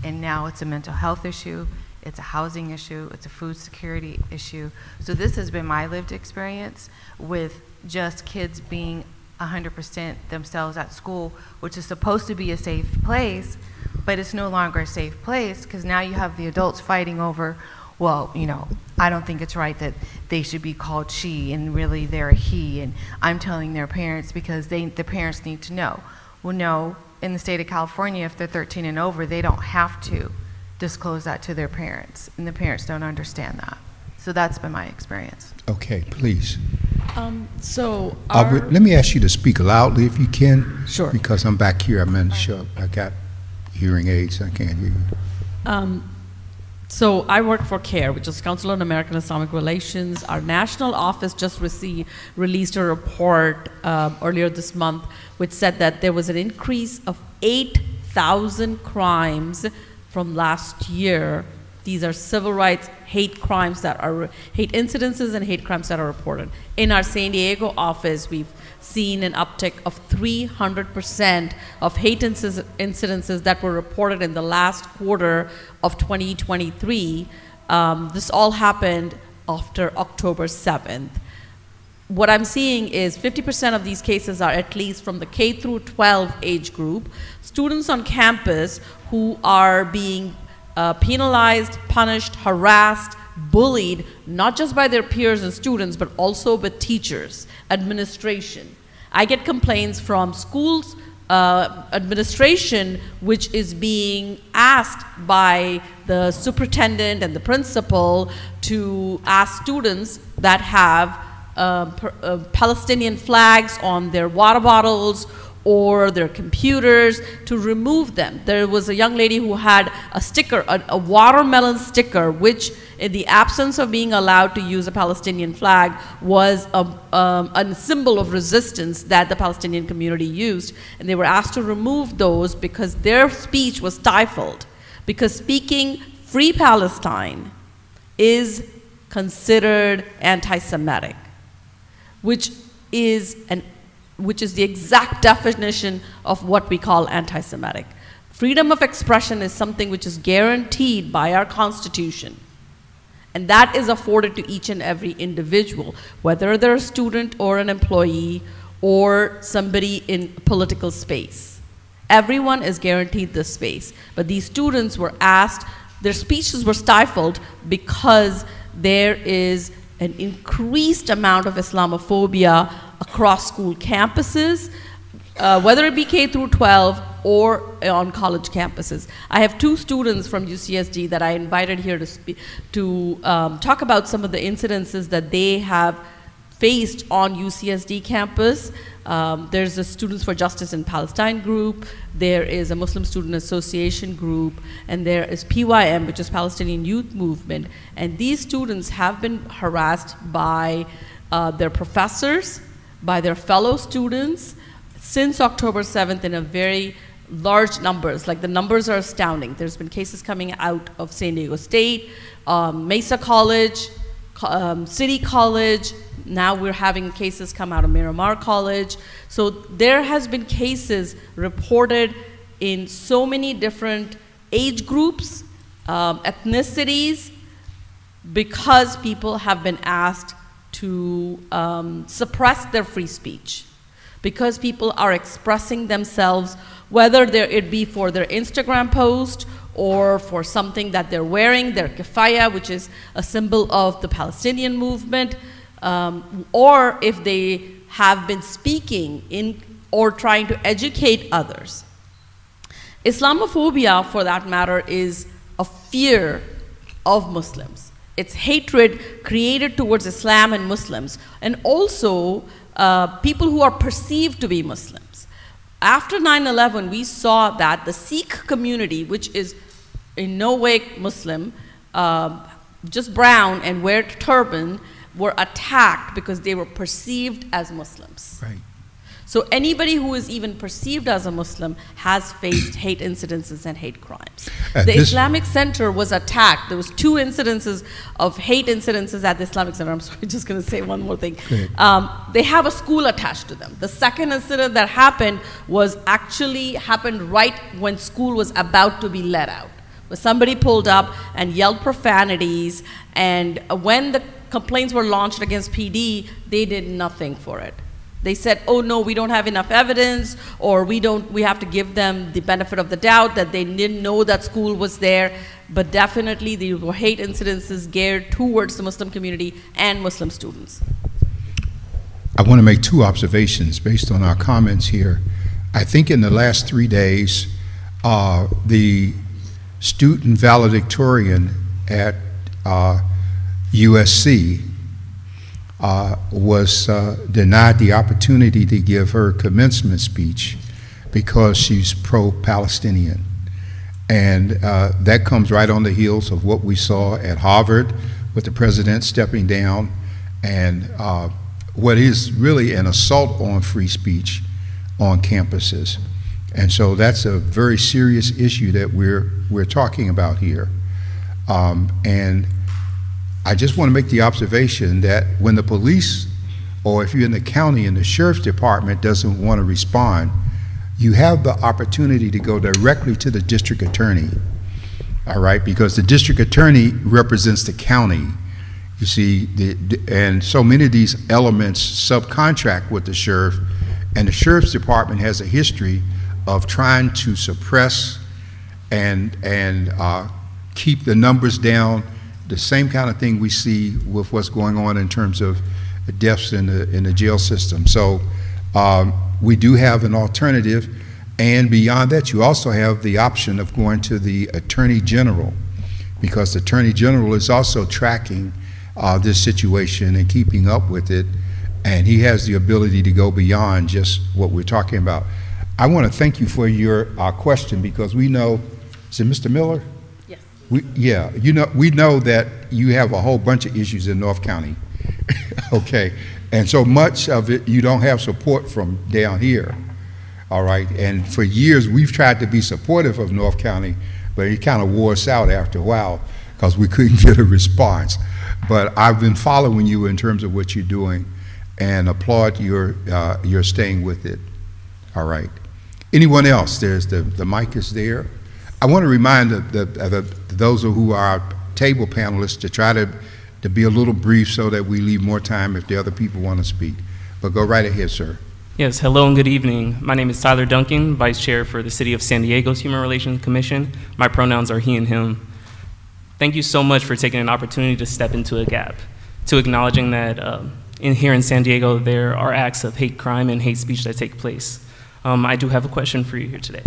And now it's a mental health issue, it's a housing issue, it's a food security issue. So this has been my lived experience with just kids being 100% themselves at school, which is supposed to be a safe place, but it's no longer a safe place because now you have the adults fighting over, well, you know, I don't think it's right that they should be called she and really they're a he, and I'm telling their parents because the parents need to know. Well, no, in the state of California, if they're 13 and over, they don't have to disclose that to their parents, and the parents don't understand that. So that's been my experience. Okay, please. Let me ask you to speak loudly if you can. Sure. Because I'm back here. I'm in shock. I got hearing aids. I can't hear you. So I work for CARE, which is Council on American Islamic Relations. Our national office just released a report earlier this month, which said that there was an increase of 8,000 crimes from last year. These are civil rights hate crimes that are hate incidences and hate crimes that are reported. In our San Diego office, we've seen an uptick of 300% of hate incidences that were reported in the last quarter of 2023. This all happened after October 7th. What I'm seeing is 50% of these cases are at least from the K through 12 age group, students on campus who are being penalized, punished, harassed, bullied, not just by their peers and students, but also with teachers, administration. I get complaints from schools administration, which is being asked by the superintendent and the principal to ask students that have Palestinian flags on their water bottles or their computers to remove them. There was a young lady who had a sticker, a watermelon sticker, which in the absence of being allowed to use a Palestinian flag was a symbol of resistance that the Palestinian community used. And they were asked to remove those because their speech was stifled. Because speaking Free Palestine is considered anti-Semitic, which is the exact definition of what we call anti-Semitic. Freedom of expression is something which is guaranteed by our Constitution. And that is afforded to each and every individual, whether they're a student or an employee or somebody in political space. Everyone is guaranteed this space. But these students were asked, their speeches were stifled because there is an increased amount of Islamophobia across school campuses, whether it be K through 12 or on college campuses. I have two students from UCSD that I invited here to talk about some of the incidences that they have faced on UCSD campus. There's a Students for Justice in Palestine group, there is a Muslim Student Association group, and there is PYM, which is Palestinian Youth Movement. And these students have been harassed by their professors, by their fellow students, since October 7th in a very large numbers. Like the numbers are astounding. There's been cases coming out of San Diego State, Mesa College, City College. Now we're having cases come out of Miramar College. So there has been cases reported in so many different age groups, ethnicities, because people have been asked to suppress their free speech. Because people are expressing themselves, whether it be for their Instagram post or for something that they're wearing, their keffiyeh, which is a symbol of the Palestinian movement, or if they have been speaking in or trying to educate others. Islamophobia, for that matter, is a fear of Muslims. It's hatred created towards Islam and Muslims, and also people who are perceived to be Muslims. After 9/11, we saw that the Sikh community, which is in no way Muslim, just brown and wear turban, were attacked because they were perceived as Muslims. Right. So anybody who is even perceived as a Muslim has faced hate incidences and hate crimes. The Islamic Center was attacked. There was 2 incidences of hate incidences at the Islamic Center. I'm sorry, just going to say one more thing. They have a school attached to them. The second incident that happened happened right when school was about to be let out. Where somebody pulled up and yelled profanities, and when the complaints were launched against PD, they did nothing for it. They said, oh no, we don't have enough evidence, or we have to give them the benefit of the doubt that they didn't know that school was there. But definitely these were hate incidences geared towards the Muslim community and Muslim students. I want to make 2 observations based on our comments here. I think in the last 3 days, the student valedictorian at USC was denied the opportunity to give her commencement speech because she's pro-Palestinian. And that comes right on the heels of what we saw at Harvard with the president stepping down, and what is really an assault on free speech on campuses. And so that's a very serious issue that we're talking about here. And I just want to make the observation that when the police or if you're in the county and the sheriff's department doesn't want to respond, you have the opportunity to go directly to the district attorney, all right? Because the district attorney represents the county. You see, and so many of these elements subcontract with the sheriff, and the sheriff's department has a history of trying to suppress and keep the numbers down, the same kind of thing we see with what's going on in terms of deaths in the jail system. So we do have an alternative, and beyond that, you also have the option of going to the Attorney General, because the Attorney General is also tracking this situation and keeping up with it, and he has the ability to go beyond just what we're talking about. I want to thank you for your question, because we know, is it Mr. Miller? Yes. We know that you have a whole bunch of issues in North County, okay, and so much of it you don't have support from down here, all right, and for years we've tried to be supportive of North County, but it kind of wore us out after a while because we couldn't get a response. But I've been following you in terms of what you're doing, and applaud your staying with it. All right. Anyone else? There's the mic is there. I want to remind those who are our table panelists to try to be a little brief so that we leave more time if the other people want to speak. But go right ahead, sir. Yes, hello and good evening. My name is Tyler Duncan, Vice Chair for the City of San Diego's Human Relations Commission. My pronouns are he and him. Thank you so much for taking an opportunity to step into a gap, to acknowledging that here in San Diego there are acts of hate crime and hate speech that take place. I do have a question for you here today.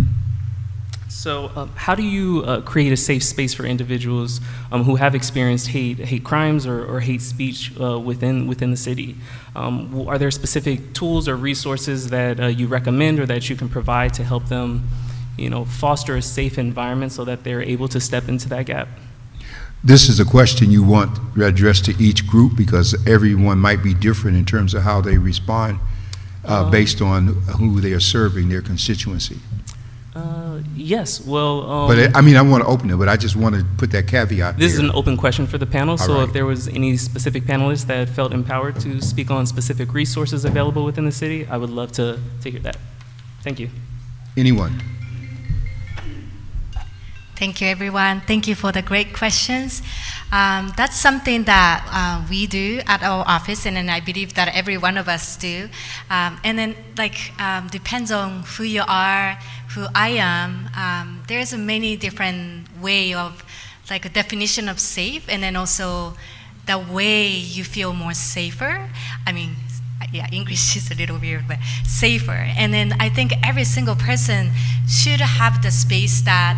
So how do you create a safe space for individuals who have experienced hate crimes or hate speech within the city? Are there specific tools or resources that you recommend or that you can provide to help them, foster a safe environment so that they're able to step into that gap? This is a question you want addressed to each group, because everyone might be different in terms of how they respond based on who they are serving, their constituency. Yes, well... but I want to open it, but I just want to put that caveat This is an open question for the panel, so right. If there was any specific panelists that felt empowered to speak on specific resources available within the city, I would love to hear that. Thank you. Anyone? Thank you, everyone. Thank you for the great questions. That's something that we do at our office, and then I believe that every one of us do. And then, depends on who you are, who I am. There's many different way of, a definition of safe, and then also the way you feel more safer. Yeah, English is a little weird, but safer. And then I think every single person should have the space that.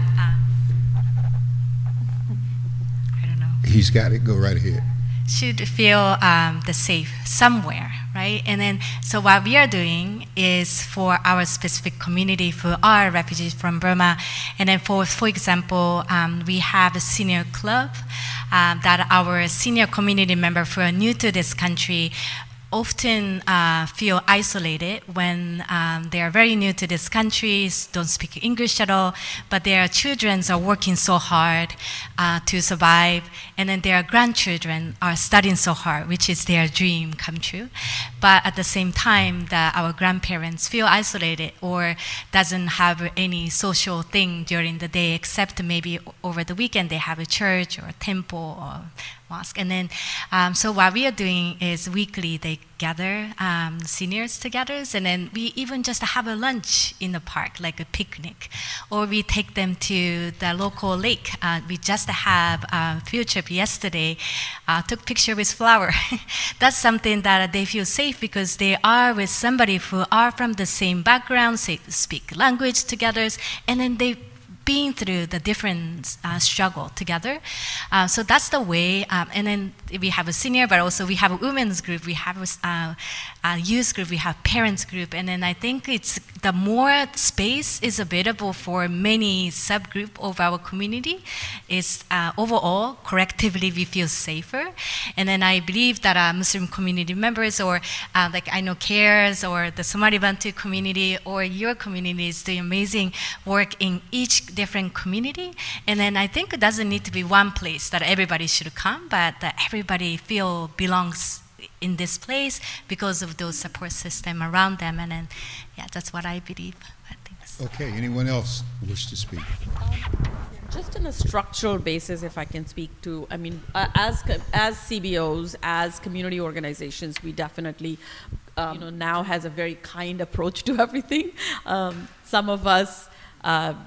He's got it. Go right ahead. Should feel the safe somewhere, right? And then, so what we are doing is for our specific community who are refugees from Burma, and then for example, we have a senior club that our senior community members who are new to this country often feel isolated when they are very new to this country, don't speak English at all, but their children are working so hard to survive, and then their grandchildren are studying so hard, which is their dream come true. But at the same time, our grandparents feel isolated or doesn't have any social thing during the day, except maybe over the weekend they have a church or a temple or mosque. And then, so what we are doing is weekly they gather seniors together, and then we even just have a lunch in the park, like a picnic, or we take them to the local lake. We just have a field trip yesterday, took picture with flower. That's something that they feel safe because they are with somebody who are from the same background, speak language together, and then they been through the different struggle together. So that's the way, and then we have a senior, but also we have a women's group, we have a youth group, we have parents group, and then I think it's the more space is available for many subgroup of our community, is overall, collectively we feel safer. And then I believe that Muslim community members or I know CARES or the Somali Bantu community or your community is doing amazing work in each different community. And then I think it doesn't need to be one place that everybody should come, but that everybody feel belongs in this place because of those support system around them. And then, yeah, that's what I believe. I think that's Okay, anyone else wish to speak? Just on a structural basis, if I can speak to, I mean, as CBOs, as community organizations, we definitely, now has a very kind approach to everything. Some of us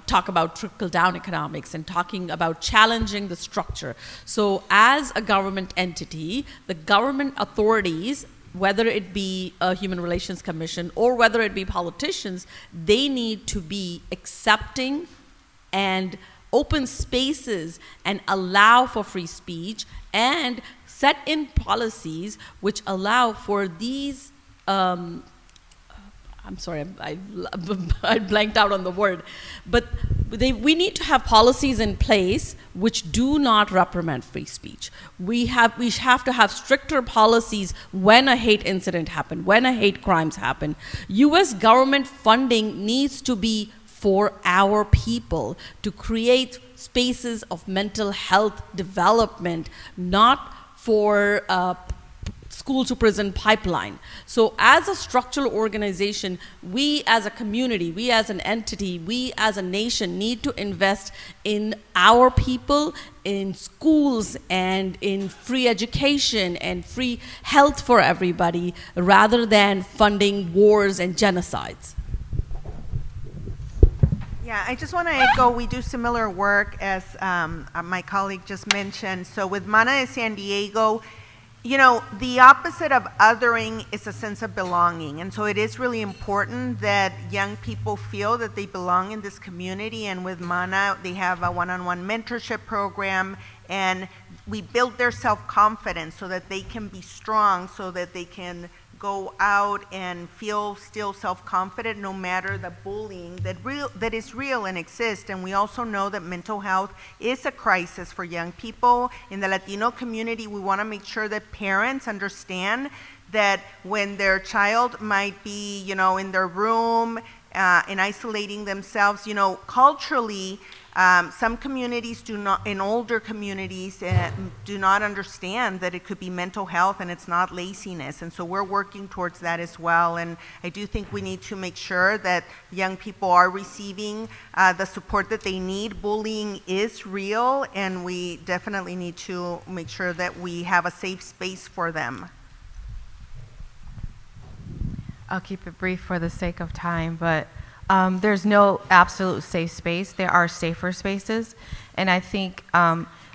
talk about trickle-down economics and talking about challenging the structure. So as a government entity, the government authorities, whether it be a Human Relations Commission or whether it be politicians, they need to be accepting and open spaces and allow for free speech and set in policies which allow for these, I'm sorry, I blanked out on the word, but we need to have policies in place which do not reprimand free speech. We have to have stricter policies when a hate incident happens, when a hate crimes happen. US government funding needs to be for our people, to create spaces of mental health development, not for school to prison pipeline. So as a structural organization, we as a community, we as an entity, we as a nation need to invest in our people, in schools and in free education and free health for everybody, rather than funding wars and genocides. Yeah, I just want to echo, we do similar work as my colleague just mentioned. So with Mana de San Diego, the opposite of othering is a sense of belonging. And so it is really important that young people feel that they belong in this community. And with Mana, they have a one-on-one mentorship program. And we build their self-confidence so that they can be strong, so that they can go out and feel still self-confident no matter the bullying that is real and exists. And we also know that mental health is a crisis for young people. In the Latino community, we want to make sure that parents understand that when their child might be, in their room and isolating themselves, culturally, some communities do not, in older communities, do not understand that it could be mental health and it's not laziness. And so we're working towards that as well. And I do think we need to make sure that young people are receiving the support that they need. Bullying is real, and we definitely need to make sure that we have a safe space for them. I'll keep it brief for the sake of time, but there's no absolute safe space. There are safer spaces, and I think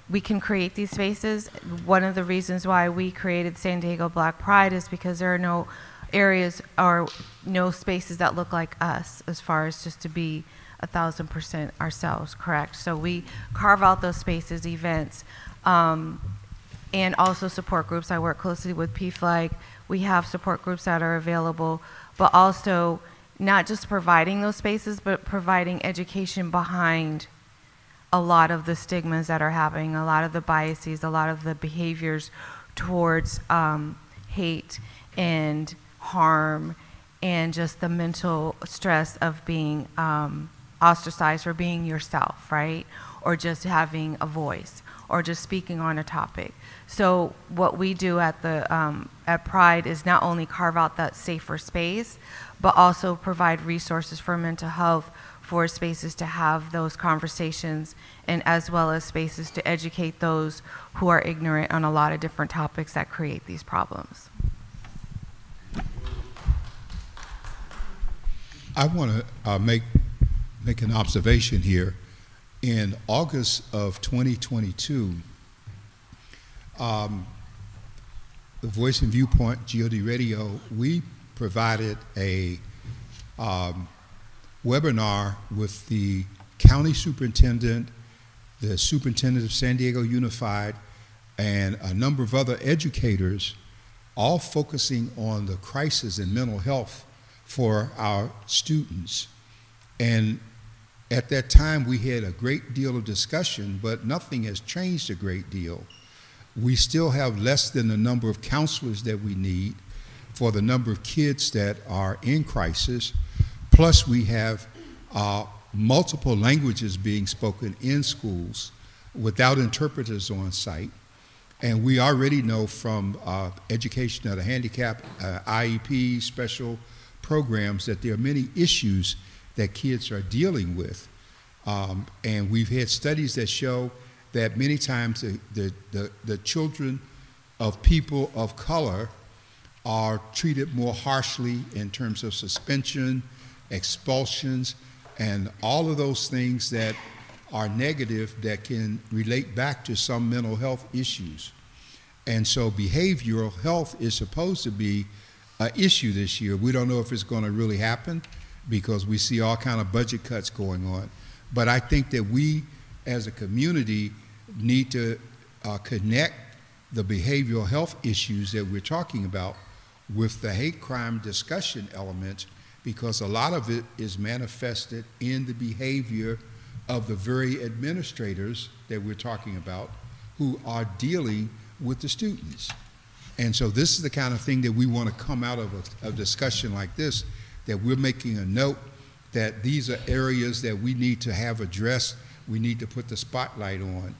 we can create these spaces. One of the reasons why we created San Diego Black Pride is because there are no areas or no spaces that look like us, as far as just to be 1,000% ourselves, correct? So we carve out those spaces, events, and also support groups. I work closely with PFLAG. We have support groups that are available, but also not just providing those spaces, but providing education behind a lot of the stigmas that are happening, a lot of the biases, a lot of the behaviors towards hate and harm, and just the mental stress of being ostracized or being yourself, right? Or just having a voice, or just speaking on a topic. So what we do at Pride is not only carve out that safer space, but also provide resources for mental health, for spaces to have those conversations, and as well as spaces to educate those who are ignorant on a lot of different topics that create these problems. I want to make an observation here. In August of 2022, the Voice and Viewpoint GOD Radio, we provided a webinar with the county superintendent, the superintendent of San Diego Unified, and a number of other educators, all focusing on the crisis in mental health for our students. And at that time, we had a great deal of discussion, but nothing has changed a great deal. We still have less than the number of counselors that we need for the number of kids that are in crisis. Plus, we have multiple languages being spoken in schools without interpreters on site. And we already know from education of the handicapped, IEP, special programs, that there are many issues that kids are dealing with. And we've had studies that show that many times the children of people of color are treated more harshly in terms of suspension, expulsions, and all of those things that are negative that can relate back to some mental health issues. And so behavioral health is supposed to be an issue this year. We don't know if it's going to really happen because we see all kind of budget cuts going on. But I think that we as a community need to connect the behavioral health issues that we're talking about with the hate crime discussion element, because a lot of it is manifested in the behavior of the very administrators that we're talking about who are dealing with the students. And so this is the kind of thing that we want to come out of a discussion like this, that we're making a note that these are areas that we need to have addressed, we need to put the spotlight on.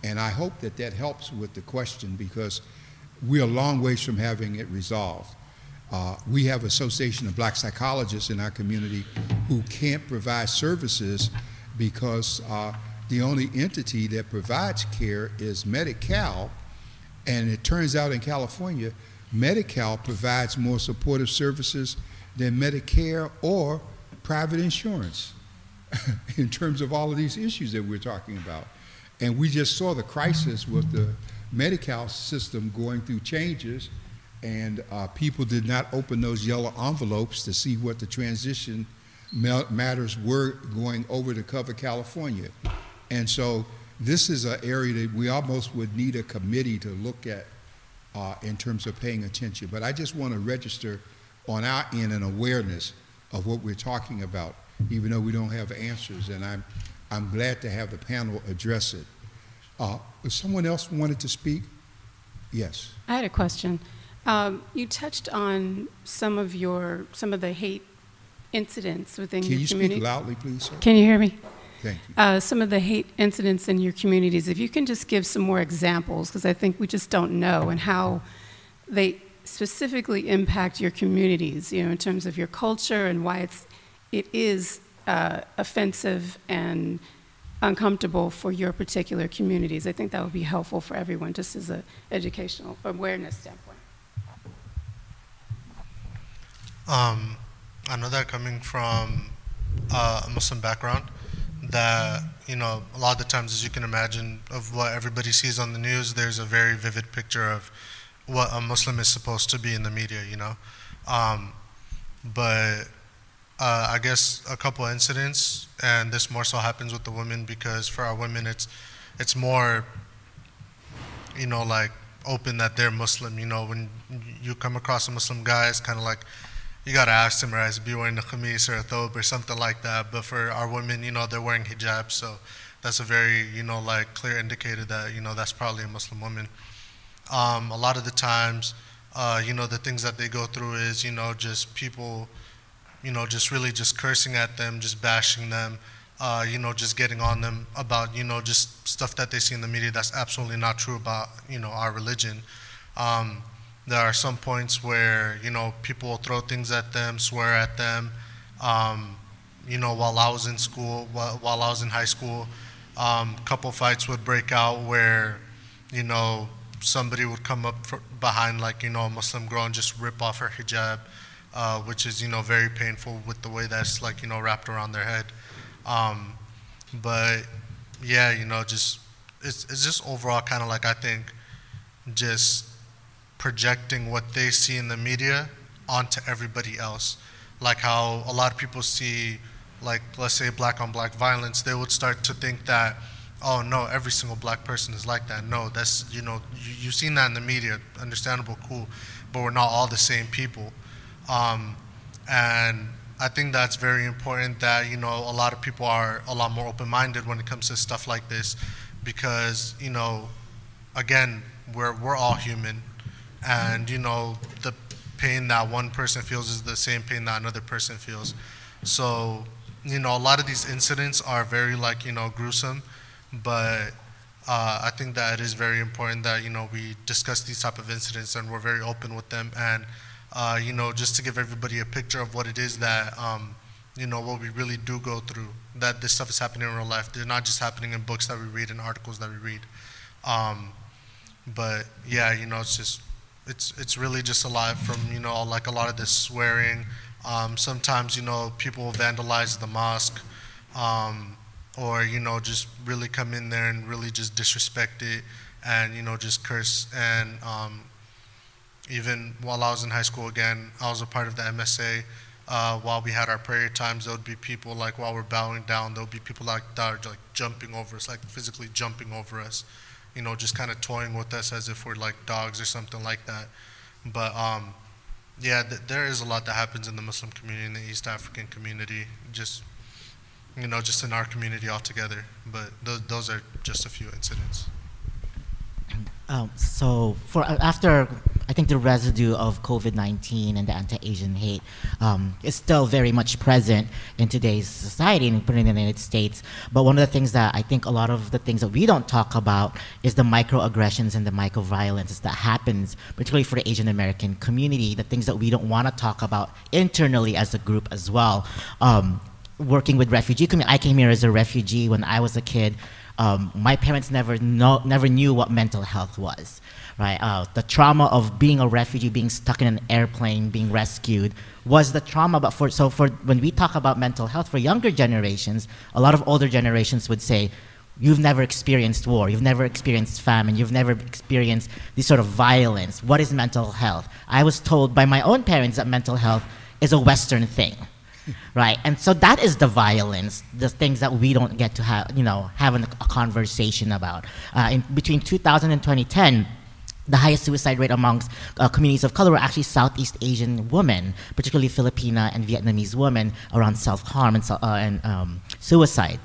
And I hope that that helps with the question, because we're a long ways from having it resolved. We have Association of Black Psychologists in our community who can't provide services because the only entity that provides care is Medi-Cal, and it turns out in California, Medi-Cal provides more supportive services than Medicare or private insurance in terms of all of these issues that we're talking about. And we just saw the crisis with the Medi-Cal system going through changes, and people did not open those yellow envelopes to see what the transition matters were going over to cover California. And so this is an area that we almost would need a committee to look at in terms of paying attention. But I just want to register on our end an awareness of what we're talking about, even though we don't have answers. And I'm glad to have the panel address it. If someone else wanted to speak? Yes. I had a question. You touched on some of the hate incidents within your community. Can you speak loudly, please, sir? Can you hear me? Thank you. Some of the hate incidents in your communities, if you can just give some more examples, because I think we just don't know, and how they specifically impact your communities, in terms of your culture and why it is offensive and uncomfortable for your particular communities. I think that would be helpful for everyone, just as an educational awareness standpoint. I know that coming from a Muslim background, that a lot of the times, as you can imagine, of what everybody sees on the news, there's a very vivid picture of what a Muslim is supposed to be in the media, but I guess a couple of incidents, and this more so happens with the women, because for our women it's more like open that they're Muslim. When you come across a Muslim guy, it's kind of like you gotta ask them, right, be wearing a khamis or a thobe or something like that. But for our women, they're wearing hijab, so that's a very clear indicator that that's probably a Muslim woman. A lot of the times, the things that they go through is just people just really just cursing at them, just bashing them, just getting on them about just stuff that they see in the media that's absolutely not true about our religion. There are some points where people will throw things at them, swear at them. While I was in school, while I was in high school, couple fights would break out where somebody would come up behind a Muslim girl and just rip off her hijab, which is very painful with the way that's wrapped around their head. But yeah, it's just overall kind of I think just projecting what they see in the media onto everybody else. Like how a lot of people see, let's say black on black violence, they would start to think that, oh no, every single black person is like that. No, that's, you've seen that in the media, understandable, cool, but we're not all the same people. And I think that's very important that, a lot of people are a lot more open-minded when it comes to stuff like this, because, again, we're all human, and, the pain that one person feels is the same pain that another person feels. So, a lot of these incidents are very, gruesome, but I think that it is very important that, you know, we discuss these type of incidents and we're very open with them. And, you know, just to give everybody a picture of what it is that, you know, what we really do go through, that this stuff is happening in real life. They're not just happening in books that we read and articles that we read. But yeah, you know, it's just, it's really just a lot from, you know, like a lot of this swearing. Sometimes, you know, people vandalize the mosque, or, you know, just really come in there and really just disrespect it and, you know, just curse. And even while I was in high school, again, I was a part of the MSA. While we had our prayer times, there would be people, like, while we're bowing down, there would be people like that are like jumping over us, like physically jumping over us, you know, just kind of toying with us as if we're like dogs or something like that. But yeah, there is a lot that happens in the Muslim community, in the East African community, just, you know, just in our community altogether. But those are just a few incidents. So after, I think the residue of COVID-19 and the anti-Asian hate is still very much present in today's society, and in the United States. But one of the things that I think a lot of the things that we don't talk about is the microaggressions and the microviolence that happens, particularly for the Asian American community, the things that we don't want to talk about internally as a group as well. Working with refugee community, I came here as a refugee when I was a kid. My parents never knew what mental health was, right? The trauma of being a refugee, being stuck in an airplane, being rescued, was the trauma. But for when we talk about mental health for younger generations, a lot of older generations would say, you've never experienced war, you've never experienced famine, you've never experienced this sort of violence. What is mental health? I was told by my own parents that mental health is a Western thing. Right, and so that is the violence, the things that we don't get to have, you know, have a conversation about. Between 2000 and 2010, the highest suicide rate amongst communities of color were actually Southeast Asian women, particularly Filipina and Vietnamese women, around self-harm and suicide.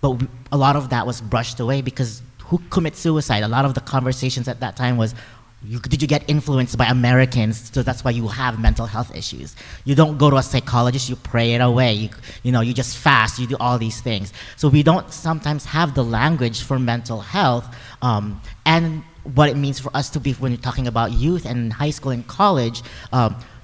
But a lot of that was brushed away because who commits suicide? A lot of the conversations at that time was, did you get influenced by Americans, so that's why you have mental health issues? You don't go to a psychologist, you pray it away, you just fast, you do all these things. So we don't sometimes have the language for mental health, and what it means for us to be, when you're talking about youth and high school and college,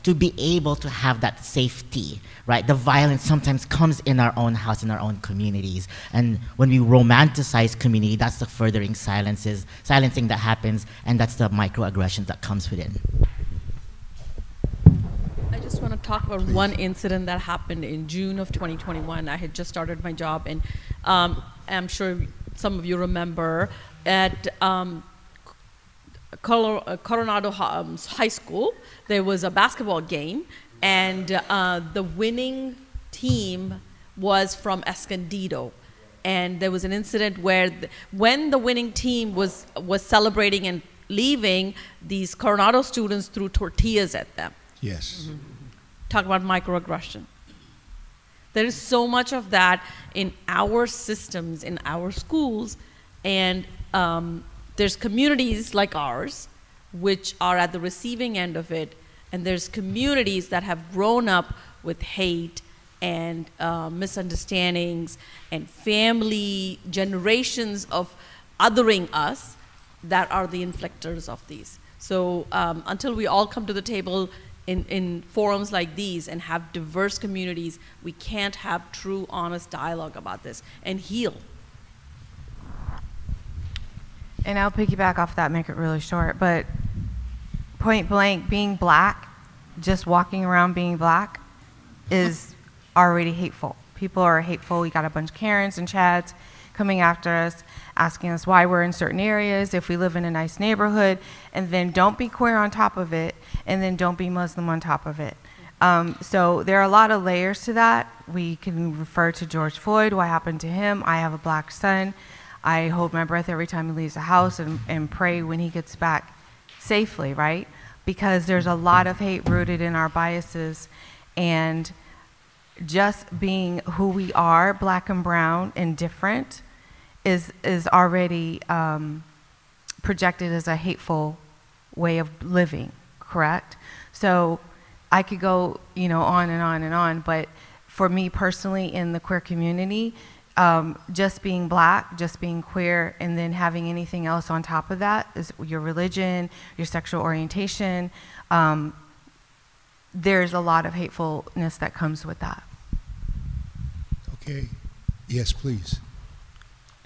to be able to have that safety, right? The violence sometimes comes in our own house, in our own communities. And when we romanticize community, that's the furthering silencing that happens, and that's the microaggression that comes within. I just want to talk about one incident that happened in June of 2021. I had just started my job, and I'm sure some of you remember at Coronado High School, there was a basketball game, and the winning team was from Escondido. And there was an incident where when the winning team was celebrating and leaving, these Coronado students threw tortillas at them. Yes. Mm-hmm. Talk about microaggression. There is so much of that in our systems, in our schools, and there's communities like ours which are at the receiving end of it, and there's communities that have grown up with hate and misunderstandings and family generations of othering us that are the inflictors of these. So until we all come to the table in forums like these and have diverse communities, we can't have true, honest dialogue about this and heal. And I'll piggyback off that, make it really short, but point blank, being black, just walking around being black is already hateful. People are hateful. We got a bunch of Karens and Chads coming after us, asking us why we're in certain areas, if we live in a nice neighborhood, and then don't be queer on top of it, and then don't be Muslim on top of it. So there are a lot of layers to that. We can refer to George Floyd, what happened to him. I have a black son. I hold my breath every time he leaves the house and pray when he gets back safely, right? Because there's a lot of hate rooted in our biases, and just being who we are, black and brown and different, is already projected as a hateful way of living, correct? So I could go, on and on and on, but for me personally in the queer community, just being black, just being queer, and then having anything else on top of that is your religion, your sexual orientation. There's a lot of hatefulness that comes with that. Okay. Yes, please.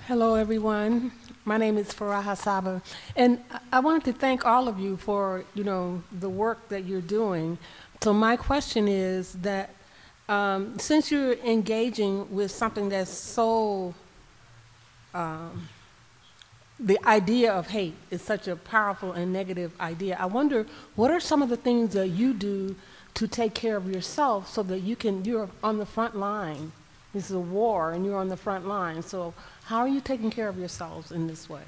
Hello, everyone. My name is Faraha Saba, and I wanted to thank all of you for, the work that you're doing. So my question is that since you're engaging with something that's so, the idea of hate is such a powerful and negative idea, I wonder what are some of the things that you do to take care of yourself so that you're on the front line. This is a war and you're on the front line. So how are you taking care of yourselves in this way?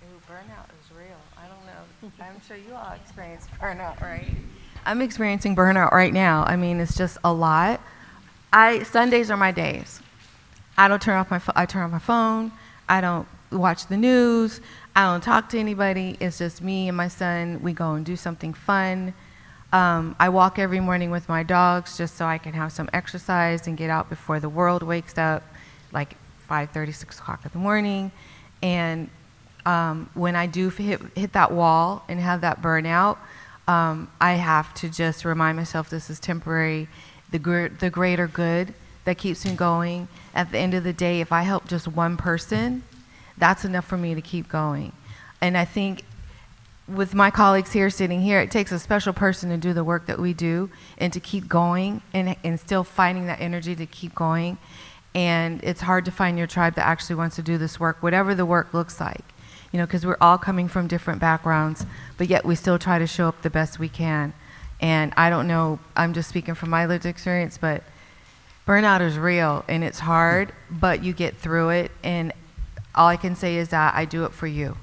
Ooh, burnout is real. I don't know. I'm sure you all experience burnout, right? I'm experiencing burnout right now. I mean, it's just a lot. Sundays are my days. I turn off my phone. I don't watch the news. I don't talk to anybody. It's just me and my son. We go and do something fun. I walk every morning with my dogs just so I can have some exercise and get out before the world wakes up, like 5:30, 6 o'clock in the morning. And when I do hit that wall and have that burnout, I have to just remind myself this is temporary, the greater good that keeps me going. At the end of the day, if I help just one person, that's enough for me to keep going. And I think with my colleagues here sitting here, it takes a special person to do the work that we do and to keep going and still finding that energy to keep going. And it's hard to find your tribe that actually wants to do this work, whatever the work looks like, because we're all coming from different backgrounds, but yet we still try to show up the best we can. And I don't know, I'm just speaking from my lived experience, but burnout is real and it's hard, but you get through it. And all I can say is that I do it for you.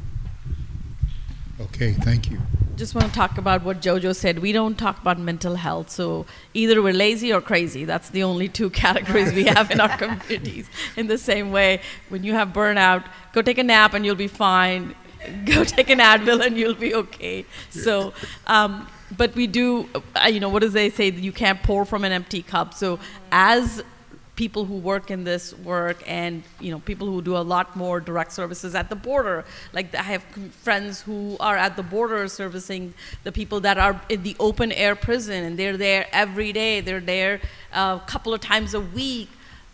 Okay, thank you. Just want to talk about what Jojo said. We don't talk about mental health, so either we're lazy or crazy. That's the only two categories we have in our communities. In the same way, when you have burnout, go take a nap and you'll be fine. Go take an Advil and you'll be okay. So, but we do, what do they say? You can't pour from an empty cup. So as people who work in this work and people who do a lot more direct services at the border. Like I have friends who are at the border servicing the people that are in the open air prison, and they're there every day. They're there a couple of times a week,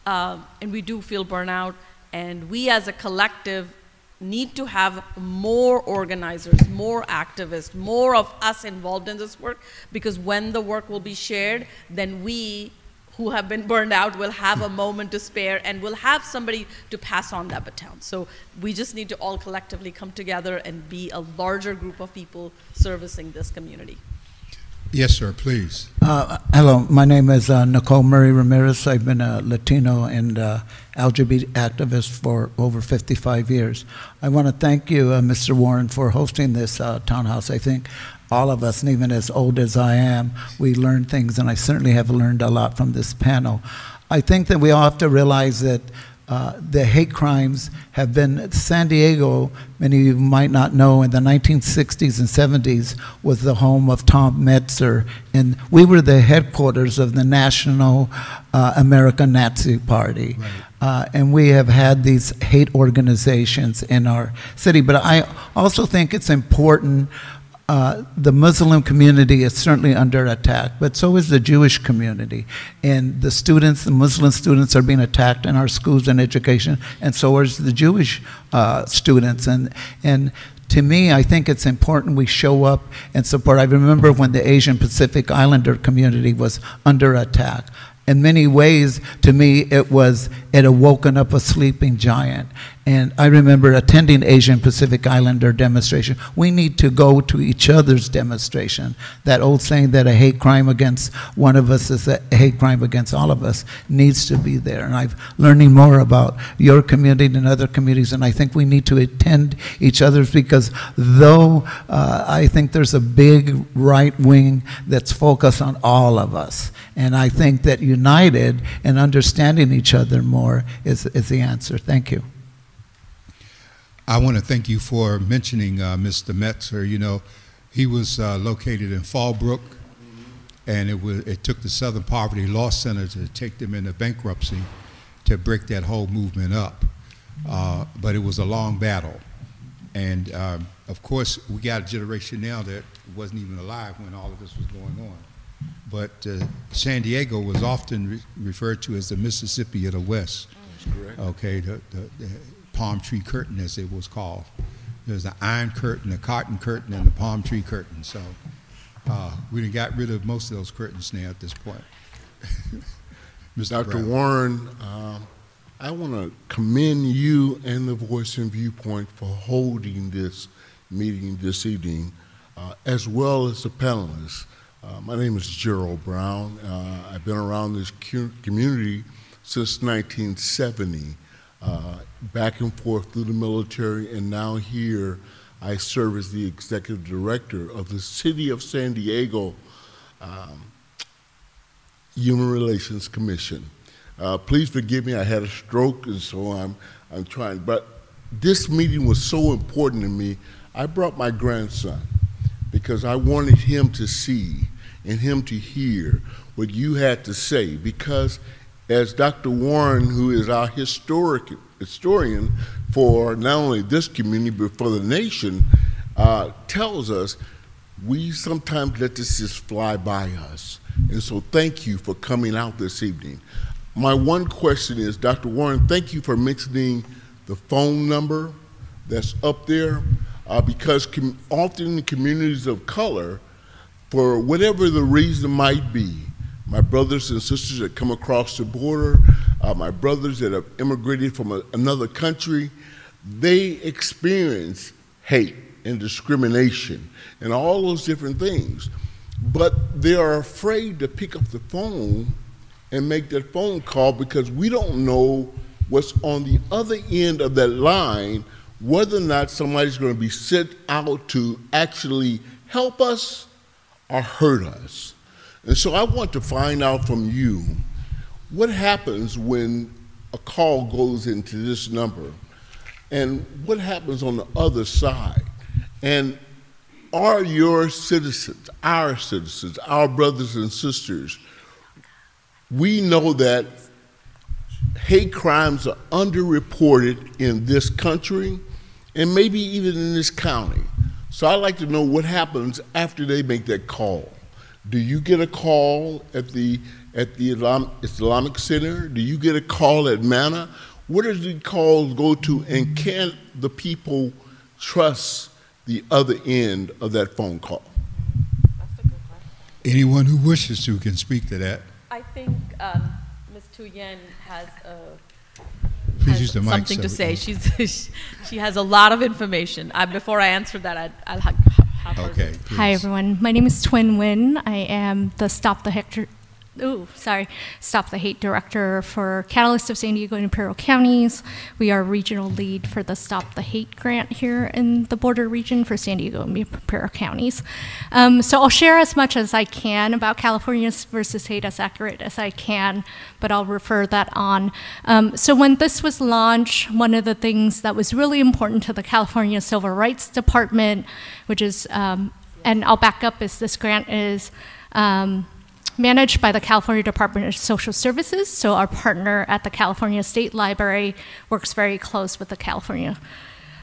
and we do feel burnout. And we as a collective need to have more organizers, more activists, more of us involved in this work, because when the work will be shared, then we who have been burned out will have a moment to spare and will have somebody to pass on that baton. So we just need to all collectively come together and be a larger group of people servicing this community. Yes, sir, please. Hello, my name is Nicole Murray Ramirez. I've been a Latino and LGBT activist for over 55 years. I want to thank you, Mr. Warren, for hosting this townhouse. I think all of us, and even as old as I am, we learn things, and I certainly have learned a lot from this panel. I think that we all have to realize that the hate crimes have been, San Diego, many of you might not know, in the 1960s and 70s was the home of Tom Metzer, and we were the headquarters of the National American Nazi Party. Right. And we have had these hate organizations in our city, but I also think it's important. The Muslim community is certainly under attack, but so is the Jewish community. And the students, the Muslim students, are being attacked in our schools and education, and so is the Jewish students. And to me, I think it's important we show up and support. I remember when the Asian Pacific Islander community was under attack. In many ways, to me, it had woken up a sleeping giant. And I remember attending Asian Pacific Islander demonstration. We need to go to each other's demonstration. That old saying that a hate crime against one of us is a hate crime against all of us needs to be there. And I'm learning more about your community and other communities, and I think we need to attend each other's, because though I think there's a big right wing that's focused on all of us, and I think that united and understanding each other more is the answer. Thank you. I want to thank you for mentioning Mr. Metzer. You know, he was located in Fallbrook, and it took the Southern Poverty Law Center to take them into bankruptcy. to break that whole movement up. But it was a long battle. And of course, we got a generation now that wasn't even alive when all of this was going on. But San Diego was often referred to as the Mississippi of the West. That's correct. Okay, the palm tree curtain, as it was called. There's the iron curtain, the cotton curtain, and the palm tree curtain. So we done got rid of most of those curtains now at this point. Mr. Dr. Brown. Warren, I want to commend you and the Voice and Viewpoint for holding this meeting this evening, as well as the panelists. My name is Gerald Brown. I've been around this community since 1970, back and forth through the military, and now here I serve as the executive director of the City of San Diego Human Relations Commission. Please forgive me, I had a stroke, and so I'm trying. But this meeting was so important to me. I brought my grandson because I wanted him to see and him to hear what you had to say, because as Dr. Warren, who is our historian for not only this community but for the nation, tells us, we sometimes let this just fly by us. And so thank you for coming out this evening. My one question is, Dr. Warren, thank you for mentioning the phone number that's up there, because often in communities of color, for whatever the reason might be, my brothers and sisters that come across the border, my brothers that have immigrated from another country, they experience hate and discrimination and all those different things. But they are afraid to pick up the phone and make that phone call because we don't know what's on the other end of that line, whether or not somebody's going to be sent out to actually help us or hurt us. And so I want to find out from you, what happens when a call goes into this number, and what happens on the other side? And are your citizens, our brothers and sisters, we know that hate crimes are underreported in this country and maybe even in this county. So I'd like to know what happens after they make that call. Do you get a call at the Islamic Center? Do you get a call at MANA? Where does the calls go to, and can the people trust the other end of that phone call? That's a good question. Anyone who wishes to can speak to that. I think Ms. Thuyen has Please use the mic something so to we say. can- She has a lot of information. Before I answer that, I'll have her. Okay. Hi, everyone. My name is Twin Nguyen. I am the Stop the Hate Director for Catalyst of San Diego and Imperial Counties. We are regional lead for the Stop the Hate grant here in the border region for San Diego and Imperial Counties. So I'll share as much as I can about California versus hate, as accurate as I can, but I'll refer that on. So when this was launched, one of the things that was really important to the California Civil Rights Department, which is, and I'll back up, is this grant is managed by the California Department of Social Services. So our partner at the California State Library works very close with the California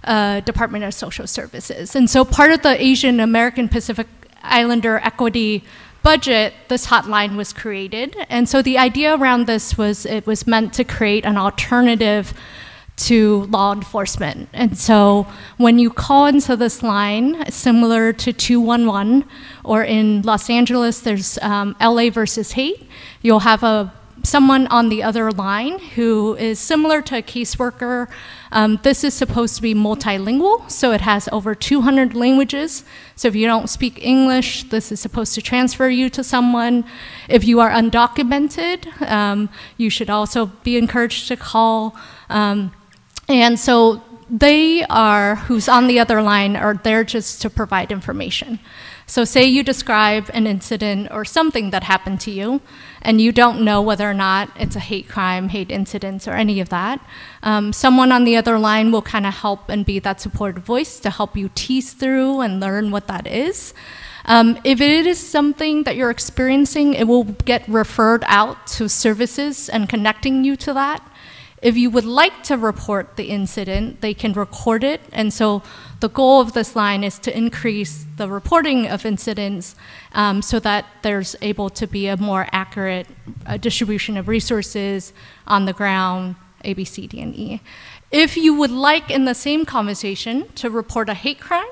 Department of Social Services. And so part of the Asian American Pacific Islander equity budget, this hotline was created. And so the idea around this was it was meant to create an alternative to law enforcement. And so when you call into this line, similar to 211, or in Los Angeles, there's LA versus hate, you'll have someone on the other line who is similar to a caseworker. This is supposed to be multilingual, so it has over 200 languages. So if you don't speak English, this is supposed to transfer you to someone. If you are undocumented, you should also be encouraged to call. And so they are, who's on the other line, are there just to provide information. So say you describe an incident or something that happened to you, and you don't know whether or not it's a hate crime, hate incidents, or any of that. Someone on the other line will kind of help and be that supportive voice to help you tease through and learn what that is. If it is something that you're experiencing, it will get referred out to services and connecting you to that. If you would like to report the incident, they can record it. And so the goal of this line is to increase the reporting of incidents so that there's able to be a more accurate distribution of resources on the ground, A, B, C, D, and E. If you would like in the same conversation to report a hate crime,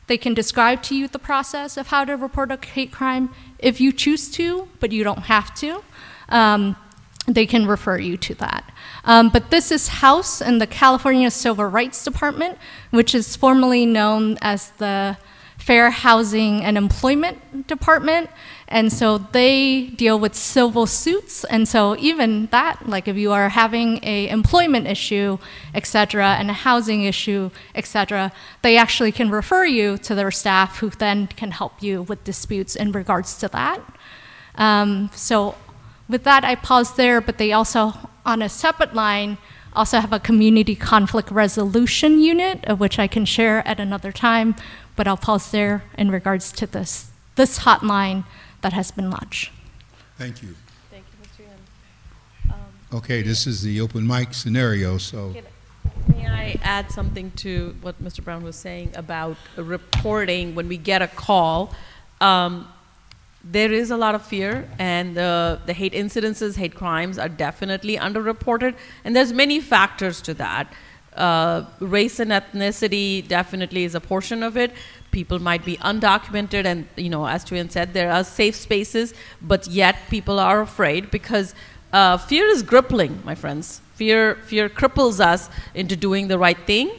they can describe to you the process of how to report a hate crime. If you choose to, but you don't have to, they can refer you to that. But this is housed in the California Civil Rights Department, which is formerly known as the Fair Housing and Employment Department. And so they deal with civil suits. And so even that, like if you are having an employment issue, et cetera, and a housing issue, et cetera, they actually can refer you to their staff who then can help you with disputes in regards to that. So with that, I pause there, but they also, on a separate line, also have a community conflict resolution unit, of which I can share at another time, but I'll pause there in regards to this hotline that has been launched. Thank you. Thank you, Mr. Yan. Okay, this is the open mic scenario, so. May I add something to what Mr. Brown was saying about reporting when we get a call? There is a lot of fear, and the hate incidences, hate crimes are definitely underreported, and there's many factors to that. Race and ethnicity definitely is a portion of it. People might be undocumented, and as Tuyen said, there are safe spaces, but yet people are afraid because fear is crippling, my friends. Fear cripples us into doing the right thing.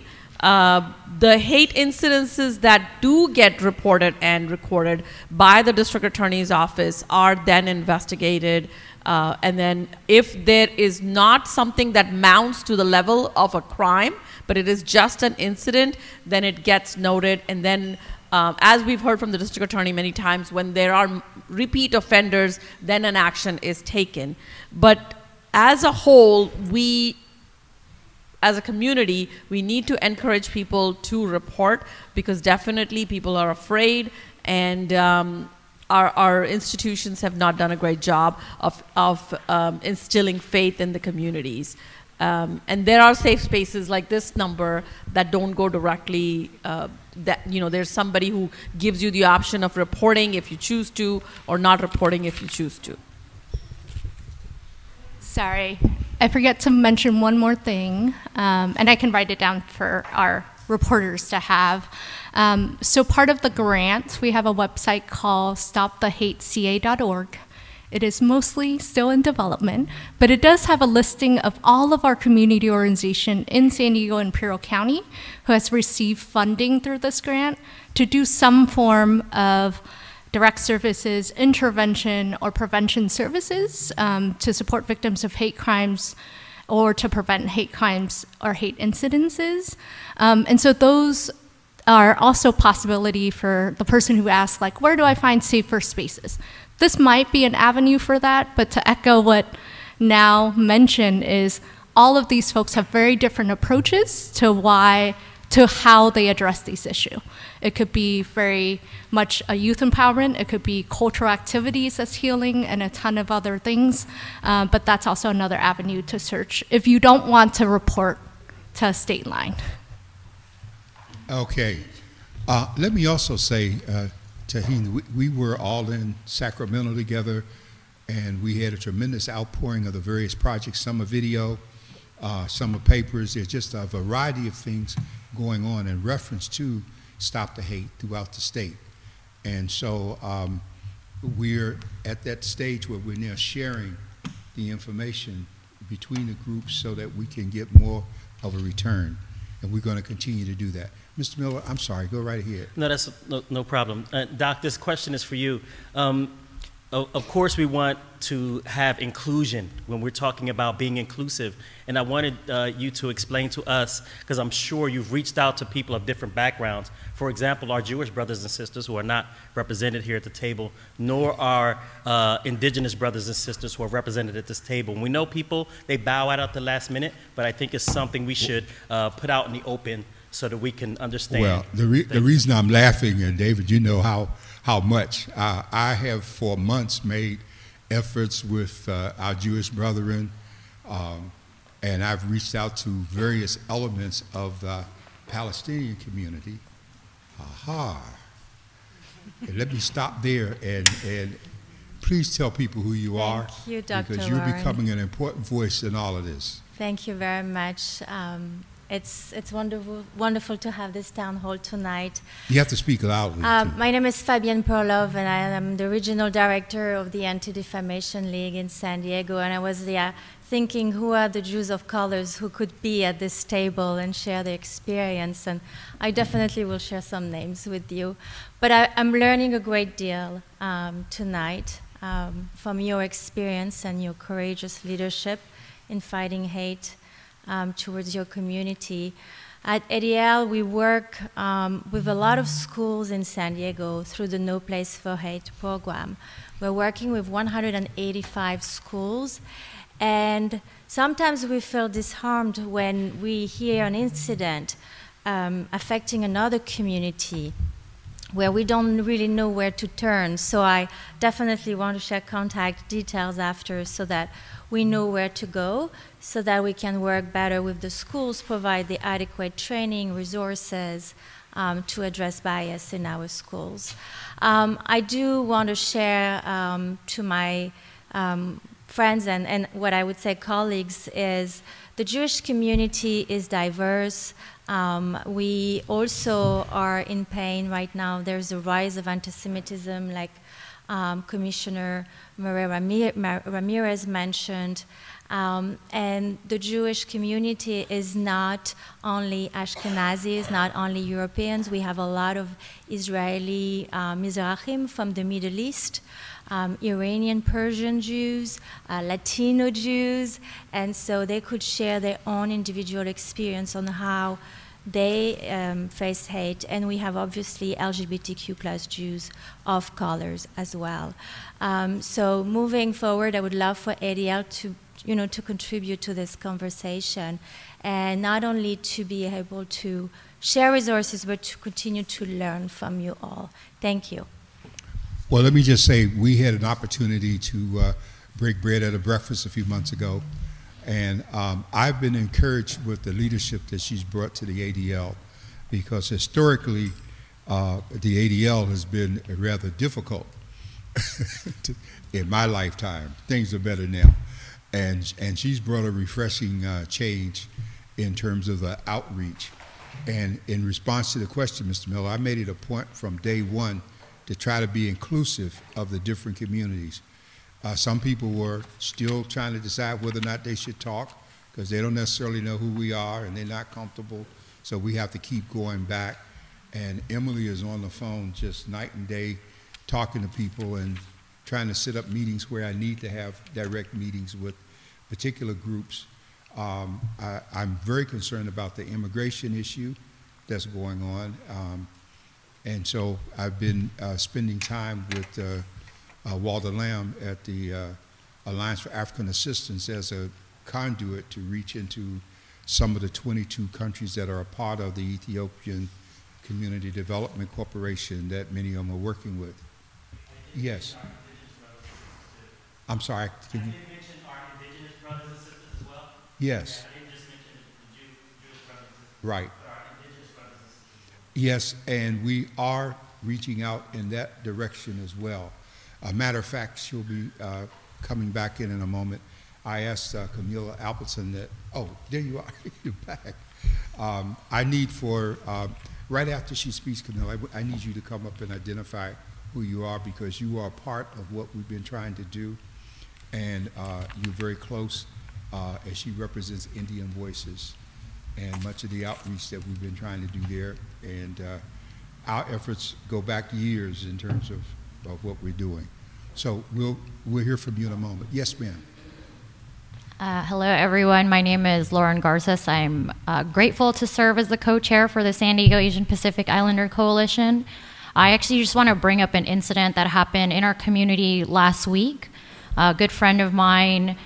The hate incidences that do get reported and recorded by the district attorney's office are then investigated. And then if there is not something that mounts to the level of a crime, but it is just an incident, then it gets noted. And then as we've heard from the district attorney many times, when there are repeat offenders, then an action is taken. But as a whole, as a community, we need to encourage people to report, because definitely people are afraid, and our institutions have not done a great job of instilling faith in the communities. And there are safe spaces like this number that don't go directly, there's somebody who gives you the option of reporting if you choose to, or not reporting if you choose to. Sorry, I forget to mention one more thing, and I can write it down for our reporters to have. So part of the grant, we have a website called stopthehateca.org. It is mostly still in development, but it does have a listing of all of our community organization in San Diego and Imperial County who has received funding through this grant to do some form of direct services, intervention, or prevention services to support victims of hate crimes or to prevent hate crimes or hate incidences. And so those are also a possibility for the person who asks, like, where do I find safer spaces? This might be an avenue for that, but to echo what Now mentioned is all of these folks have very different approaches to how they address these issues. It could be very much a youth empowerment, it could be cultural activities as healing, and a ton of other things, but that's also another avenue to search if you don't want to report to a state line. Okay. Let me also say, Tahini, we were all in Sacramento together, and we had a tremendous outpouring of the various projects, some are video, some are papers. There's just a variety of things going on in reference to Stop the Hate throughout the state. And so we're at that stage where we're now sharing the information between the groups so that we can get more of a return. And we're going to continue to do that. Mr. Miller, I'm sorry, go right ahead. No, that's no problem. Doc, this question is for you. Of course, we want to have inclusion when we're talking about being inclusive. And I wanted you to explain to us, because I'm sure you've reached out to people of different backgrounds. For example, our Jewish brothers and sisters who are not represented here at the table, nor our indigenous brothers and sisters who are represented at this table. And we know people, they bow out at the last minute, but I think it's something we should put out in the open so that we can understand. Well, the reason I'm laughing, and David, you know how much, I have for months made efforts with our Jewish brethren and I've reached out to various elements of the Palestinian community. Aha. And let me stop there and please tell people who you are. Thank you, Dr. Because you're Warren. becoming an important voice in all of this. Thank you very much. It's wonderful to have this town hall tonight. You have to speak loudly. My name is Fabienne Perlov, and I am the regional director of the Anti-Defamation League in San Diego. And I was thinking, who are the Jews of colors who could be at this table and share their experience? And I definitely will share some names with you. But I'm learning a great deal tonight from your experience and your courageous leadership in fighting hate towards your community. At ADL, we work with a lot of schools in San Diego through the No Place for Hate program. We're working with 185 schools, and sometimes we feel disarmed when we hear an incident affecting another community where we don't really know where to turn. So I definitely want to share contact details after so that we know where to go, so that we can work better with the schools, provide the adequate training, resources to address bias in our schools. I do want to share to my friends and what I would say colleagues is the Jewish community is diverse. We also are in pain right now. There's a rise of anti-Semitism, like Commissioner Maria Ramirez mentioned. And the Jewish community is not only Ashkenazis, not only Europeans. We have a lot of Israeli Mizrahim from the Middle East, Iranian Persian Jews, Latino Jews, and so they could share their own individual experience on how they face hate, and we have obviously LGBTQ+ Jews of colors as well. So moving forward, I would love for ADL to contribute to this conversation, and not only to be able to share resources, but to continue to learn from you all. Thank you. Well, let me just say, we had an opportunity to break bread at a breakfast a few months ago, and I've been encouraged with the leadership that she's brought to the ADL, because historically, the ADL has been rather difficult in my lifetime. Things are better now. And she's brought a refreshing change in terms of the outreach. And in response to the question, Mr. Miller, I made it a point from day one to try to be inclusive of the different communities. Some people were still trying to decide whether or not they should talk, because they don't necessarily know who we are and they're not comfortable. So we have to keep going back. And Emily is on the phone just night and day talking to people and trying to set up meetings where I need to have direct meetings with particular groups. I'm very concerned about the immigration issue that's going on. And so I've been spending time with Walter Lamb at the Alliance for African Assistance as a conduit to reach into some of the 22 countries that are a part of the Ethiopian Community Development Corporation that many of them are working with. Yes. I'm sorry. Can you? Yes. Right. Yes, and we are reaching out in that direction as well. A matter of fact, she'll be coming back in a moment. I asked Camilla Albertson that, oh, there you are, you're back. I need for, right after she speaks, Camilla, I need you to come up and identify who you are, because you are part of what we've been trying to do, and you're very close as she represents Indian Voices and much of the outreach that we've been trying to do there. And our efforts go back years in terms of what we're doing. So we'll hear from you in a moment. Yes, ma'am. Hello, everyone. My name is Lauren Garces. I'm grateful to serve as the co-chair for the San Diego Asian Pacific Islander Coalition. I actually just want to bring up an incident that happened in our community last week. A good friend of mine,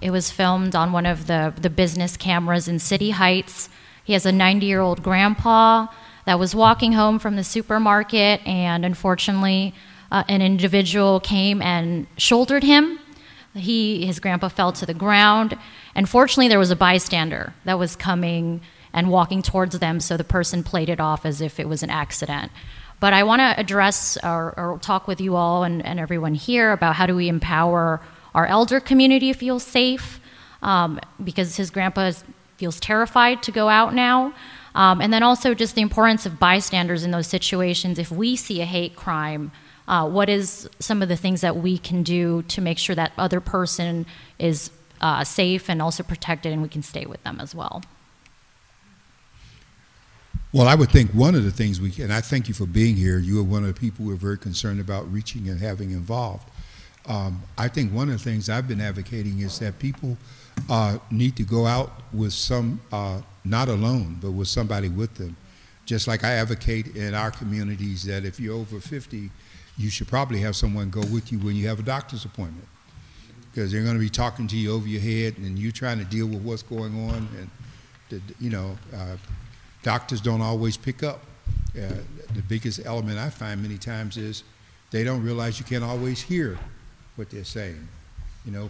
it was filmed on one of the business cameras in City Heights. He has a 90-year-old grandpa that was walking home from the supermarket, and unfortunately, an individual came and shouldered him. his grandpa fell to the ground, and fortunately there was a bystander that was coming and walking towards them, so the person played it off as if it was an accident. But I want to address or talk with you all and everyone here about how do we empower our elder community to feel safe, because his grandpa feels terrified to go out now. And then also just the importance of bystanders in those situations. If we see a hate crime, what is some of the things that we can do to make sure that other person is safe and also protected, and we can stay with them as well? Well, I would think one of the things and I thank you for being here. You are one of the people who are very concerned about reaching and having involved. I think one of the things I've been advocating is that people need to go out with some, not alone, but with somebody with them. Just like I advocate in our communities that if you're over 50, you should probably have someone go with you when you have a doctor's appointment, because they're going to be talking to you over your head and you're trying to deal with what's going on. And, doctors don't always pick up. The biggest element I find many times is they don't realize you can't always hear what they're saying.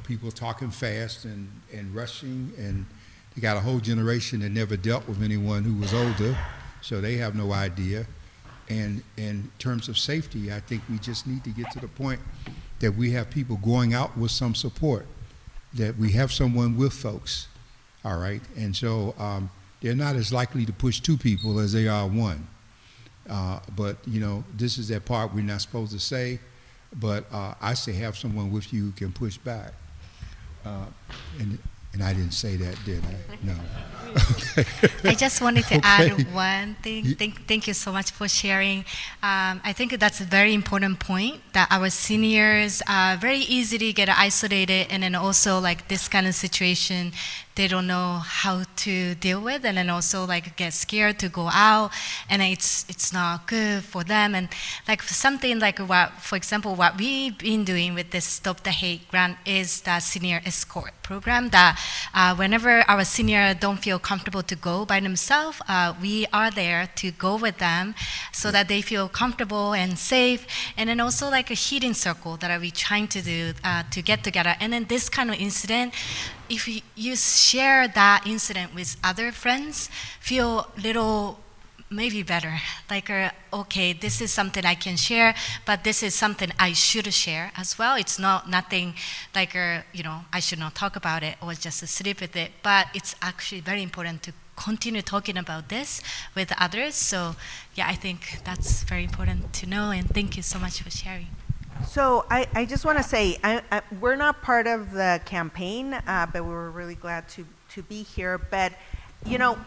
People talking fast and rushing, and you got a whole generation that never dealt with anyone who was older, so they have no idea. And in terms of safety, I think we just need to get to the point that we have people going out with some support, that we have someone with folks, all right? And so they're not as likely to push two people as they are one. But, this is that part we're not supposed to say, but I say have someone with you who can push back. And I didn't say that, did I? No. I just wanted to add one thing. Thank you so much for sharing. I think that's a very important point, that our seniors very easily get isolated, and then also like this kind of situation, they don't know how to deal with, and then also like get scared to go out, and it's not good for them. And like something like for example, what we've been doing with this Stop the Hate grant is the senior escort program, that whenever our senior don't feel comfortable to go by themselves, we are there to go with them so that they feel comfortable and safe. And then also like a healing circle that we trying to do to get together. And then this kind of incident, if you share that incident with other friends, feel little maybe better, like okay, this is something I can share, but this is something I should share as well. It's nothing like I should not talk about it or just sleep with it, but it's actually very important to continue talking about this with others. So yeah, I think that's very important to know, and thank you so much for sharing. So I just want to say, we're not part of the campaign, but we were really glad to be here. But,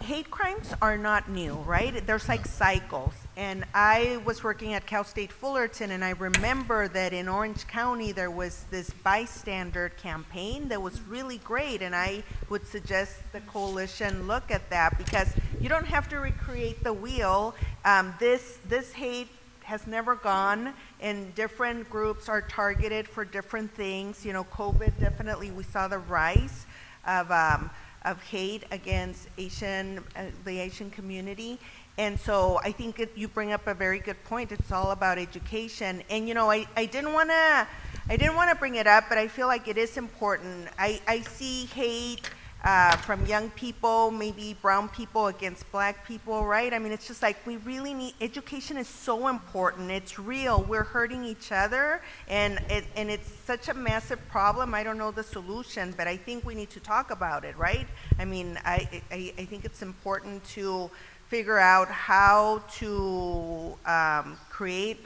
hate crimes are not new, right? There's like cycles. And I was working at Cal State Fullerton, and I remember that in Orange County there was this bystander campaign that was really great, and I would suggest the coalition look at that, because you don't have to recreate the wheel. This hate has never gone, and different groups are targeted for different things. COVID, definitely we saw the rise of hate against the Asian community. And so I think you bring up a very good point. It's all about education. And I didn't want to bring it up, but I feel like it is important. I see hate from young people, maybe brown people against black people, right? I mean, it's just like we really need, education is so important. It's real. We're hurting each other, and it's such a massive problem. I don't know the solution, but I think we need to talk about it, right? I mean, I think it's important to figure out how to create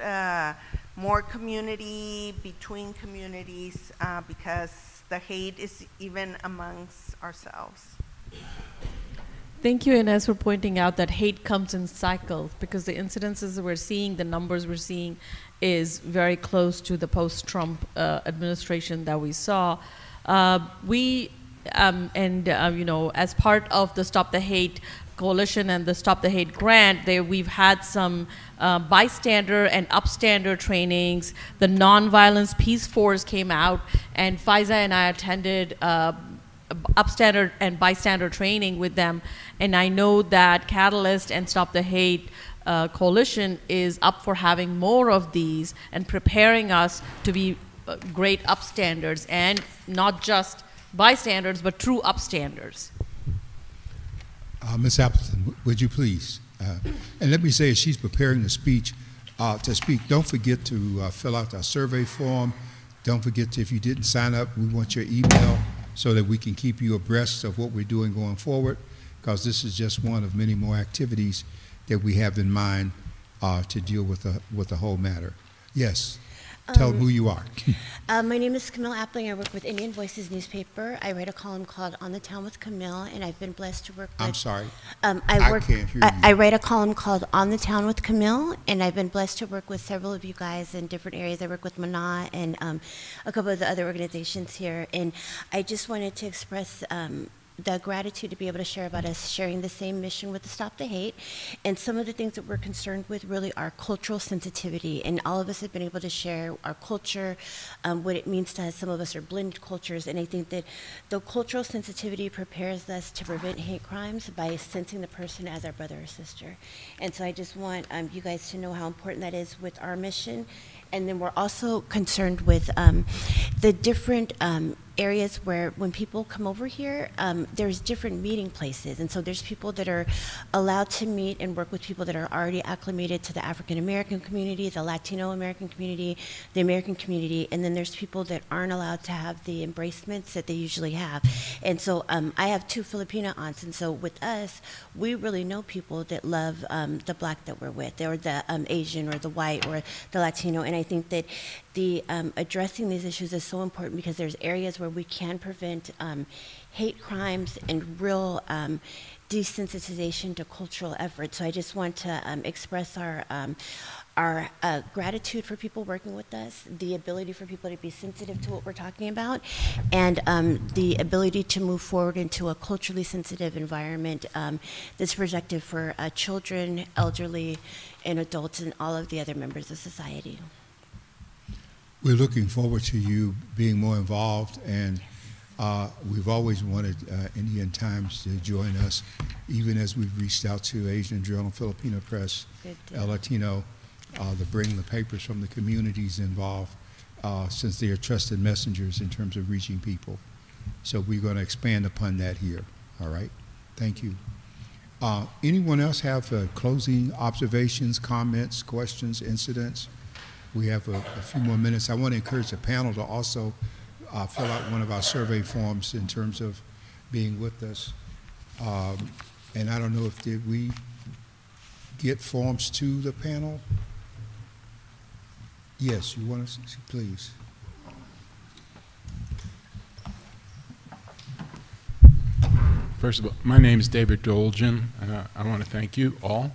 more community between communities, because the hate is even amongst ourselves. Thank you, Inez, for pointing out that hate comes in cycles, because the incidences that we're seeing, the numbers we're seeing, is very close to the post-Trump administration that we saw. As part of the Stop the Hate Coalition and the Stop the Hate grant, we've had some bystander and upstander trainings. The Nonviolence Peace Force came out, and Faiza and I attended upstander and bystander training with them. And I know that Catalyst and Stop the Hate Coalition is up for having more of these and preparing us to be great upstanders and not just bystanders, but true upstanders. Ms. Appleton, would you please? And let me say, as she's preparing the speech, to speak, don't forget to fill out our survey form. Don't forget to, if you didn't sign up, we want your email so that we can keep you abreast of what we're doing going forward, because this is just one of many more activities that we have in mind to deal with the whole matter. Yes. Tell them who you are. My name is Camille Appling. I work with Indian Voices newspaper. I write a column called On the Town with Camille, and I've been blessed to work with... I'm sorry. I can't hear you. I write a column called On the Town with Camille, and I've been blessed to work with several of you guys in different areas. I work with Mana and a couple of the other organizations here, and I just wanted to express the gratitude to be able to share about us sharing the same mission with the Stop the Hate. And some of the things that we're concerned with really are cultural sensitivity. And all of us have been able to share our culture, what it means to us. Some of us are blended cultures. And I think that the cultural sensitivity prepares us to prevent hate crimes by sensing the person as our brother or sister. And so I just want you guys to know how important that is with our mission. And then we're also concerned with the different areas where when people come over here, there's different meeting places. And so there's people that are allowed to meet and work with people that are already acclimated to the African American community, the Latino American community, the American community, and then there's people that aren't allowed to have the embracements that they usually have. And so I have 2 Filipino aunts, and so with us, we really know people that love the Black that we're with, or the Asian, or the white, or the Latino. And I think that the addressing these issues is so important because there's areas where we can prevent hate crimes and real desensitization to cultural efforts. So I just want to express our gratitude for people working with us, the ability for people to be sensitive to what we're talking about, and the ability to move forward into a culturally sensitive environment that's projected for children, elderly, and adults, and all of the other members of society. We're looking forward to you being more involved, and we've always wanted Indian Times to join us, even as we've reached out to Asian Journal, Filipino Press, El Latino, to bring the papers from the communities involved, since they are trusted messengers in terms of reaching people. So we're going to expand upon that here. All right? Thank you. Anyone else have closing observations, comments, questions, incidents? We have a few more minutes. I want to encourage the panel to also fill out one of our survey forms in terms of being with us. And I don't know if did we get forms to the panel? Yes, you want to, please. First of all, my name is David Dolgen. I want to thank you all.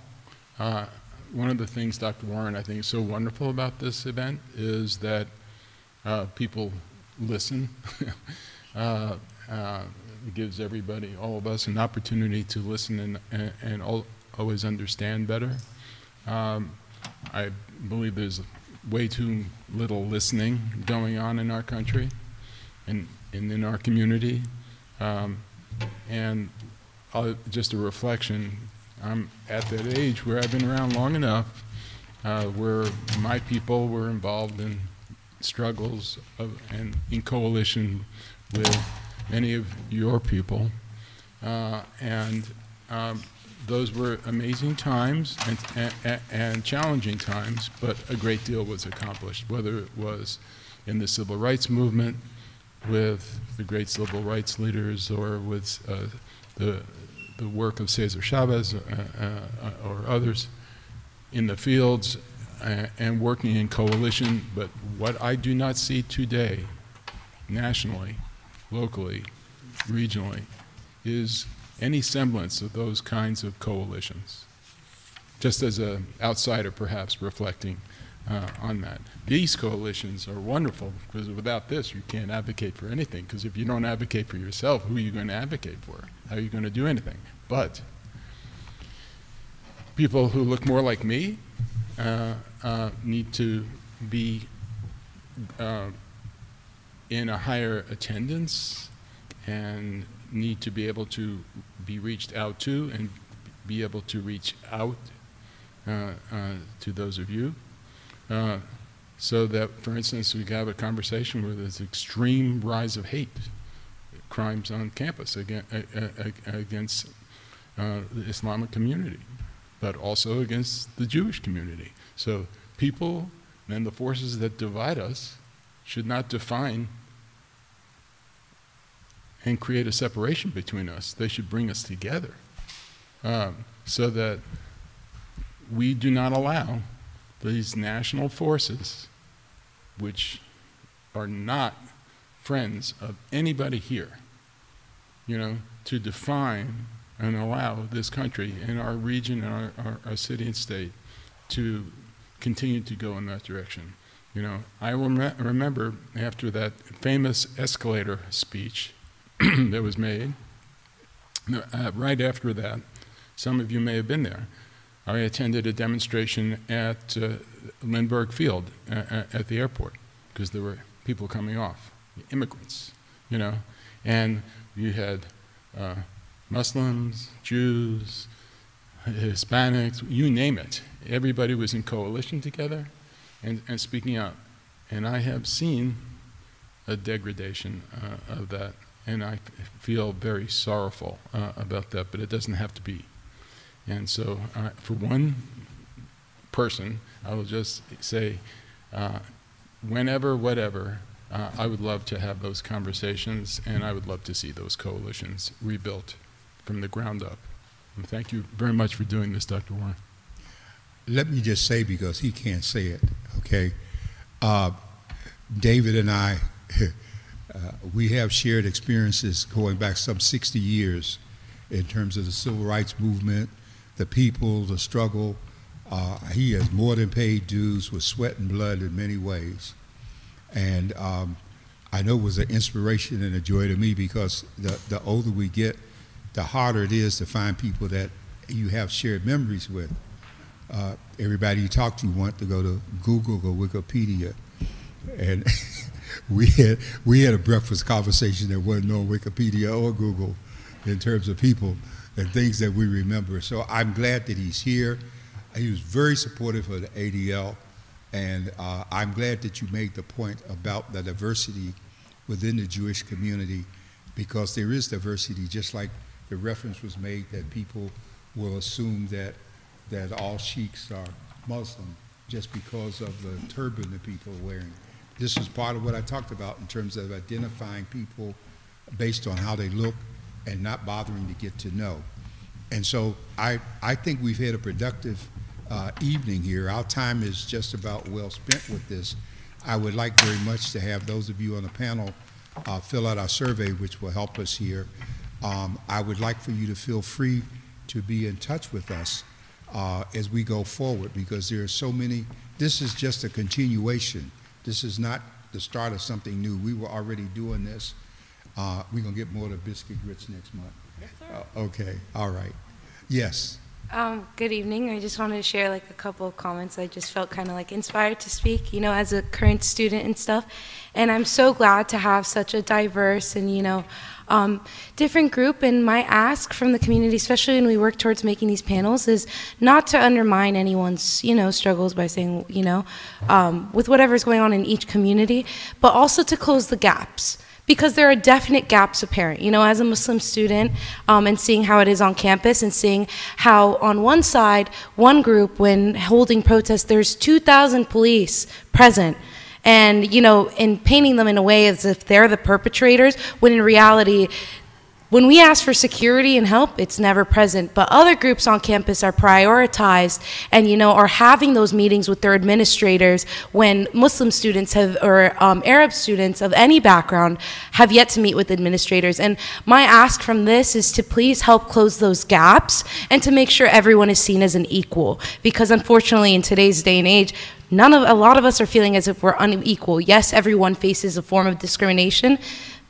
One of the things, Dr. Warren, I think is so wonderful about this event is that people listen. It gives everybody, all of us, an opportunity to listen and always understand better. I believe there's way too little listening going on in our country and in our community. And just a reflection, I'm at that age where I've been around long enough where my people were involved in struggles and in coalition with many of your people. Those were amazing times and challenging times, but a great deal was accomplished, whether it was in the civil rights movement with the great civil rights leaders or with the work of Cesar Chavez or others in the fields and working in coalition. But what I do not see today, nationally, locally, regionally, is any semblance of those kinds of coalitions. Just as an outsider, perhaps, reflecting on that. These coalitions are wonderful because without this, you can't advocate for anything. Because if you don't advocate for yourself, who are you going to advocate for? How are you going to do anything? But people who look more like me need to be in a higher attendance and need to be able to be reached out to and be able to reach out to those of you. so that, for instance, we have a conversation where there's extreme rise of hate crimes on campus against the Islamic community, but also against the Jewish community. So people and the forces that divide us should not define and create a separation between us. They should bring us together so that we do not allow these national forces, which are not friends of anybody here, to define and allow this country and our region and our city and state to continue to go in that direction. I remember after that famous escalator speech that was made, right after that, some of you may have been there, I attended a demonstration at Lindbergh Field at the airport, because there were people coming off, immigrants, and you had Muslims, Jews, Hispanics, you name it. Everybody was in coalition together and speaking out. And I have seen a degradation of that, and I feel very sorrowful about that, but it doesn't have to be. And so for one person, I will just say, whenever, whatever, I would love to have those conversations, and I would love to see those coalitions rebuilt from the ground up. And thank you very much for doing this, Dr. Warren. Let me just say, because he can't say it, okay? David and I, we have shared experiences going back some 60 years in terms of the civil rights movement, the people, the struggle. He has more than paid dues with sweat and blood in many ways. And I know it was an inspiration and a joy to me, because the older we get, the harder it is to find people that you have shared memories with. Everybody you talk to want to go to Google or Wikipedia. And we had a breakfast conversation that wasn't on Wikipedia or Google in terms of people and things that we remember. So I'm glad that he's here. He was very supportive of the ADL, and I'm glad that you made the point about the diversity within the Jewish community, because there is diversity, just like the reference was made that people will assume that all sheiks are Muslim just because of the turban that people are wearing. This is part of what I talked about in terms of identifying people based on how they look and not bothering to get to know. And so I think we've had a productive evening here. Our time is just about well spent with this. I would like very much to have those of you on the panel fill out our survey, which will help us here. I would like for you to feel free to be in touch with us as we go forward, because there are so many. This is just a continuation. This is not the start of something new. We were already doing this. We're going to get more of the biscuit grits next month. Yes, sir. Okay, all right. Yes. Good evening. I just wanted to share like a couple of comments. I just felt kind of like inspired to speak, as a current student and stuff. And I'm so glad to have such a diverse and, different group. And my ask from the community, especially when we work towards making these panels, is not to undermine anyone's, struggles by saying, with whatever's going on in each community, but also to close the gaps. Because there are definite gaps apparent, as a Muslim student, and seeing how it is on campus, and seeing how on one side, one group, when holding protests, there's 2,000 police present, and, and painting them in a way as if they're the perpetrators, when in reality, when we ask for security and help, it's never present. But other groups on campus are prioritized and, are having those meetings with their administrators when Muslim students or Arab students of any background have yet to meet with administrators. And my ask from this is to please help close those gaps and to make sure everyone is seen as an equal. Because unfortunately, in today's day and age, a lot of us are feeling as if we're unequal. Yes, everyone faces a form of discrimination,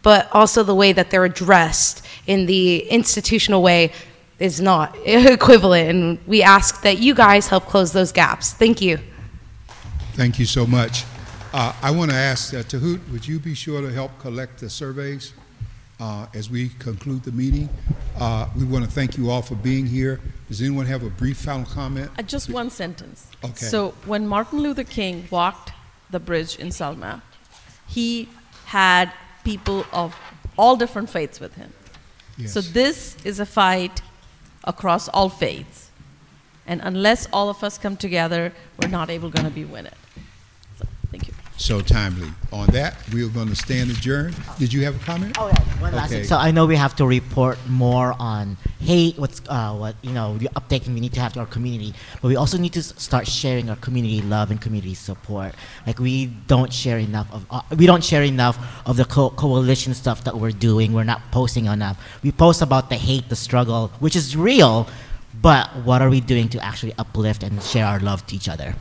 but also the way that they're addressed in the institutional way is not equivalent. And we ask that you guys help close those gaps. Thank you. Thank you so much. I want to ask Tahoot, would you be sure to help collect the surveys as we conclude the meeting? We want to thank you all for being here. Does anyone have a brief final comment? Just one sentence. Okay. So when Martin Luther King walked the bridge in Selma, he had people of all different faiths with him. Yes. So this is a fight across all faiths. And unless all of us come together, we're not able going to be win it. So, thank you. So timely. On that, we're going to stand adjourned. Did you have a comment? Oh yeah, one last thing. So I know we have to report more on hate, the uptaking we need to have to our community, but we also need to start sharing our community love and community support. Like we don't share enough of the coalition stuff that we're doing. We're not posting enough. We post about the hate, the struggle, which is real, but what are we doing to actually uplift and share our love to each other?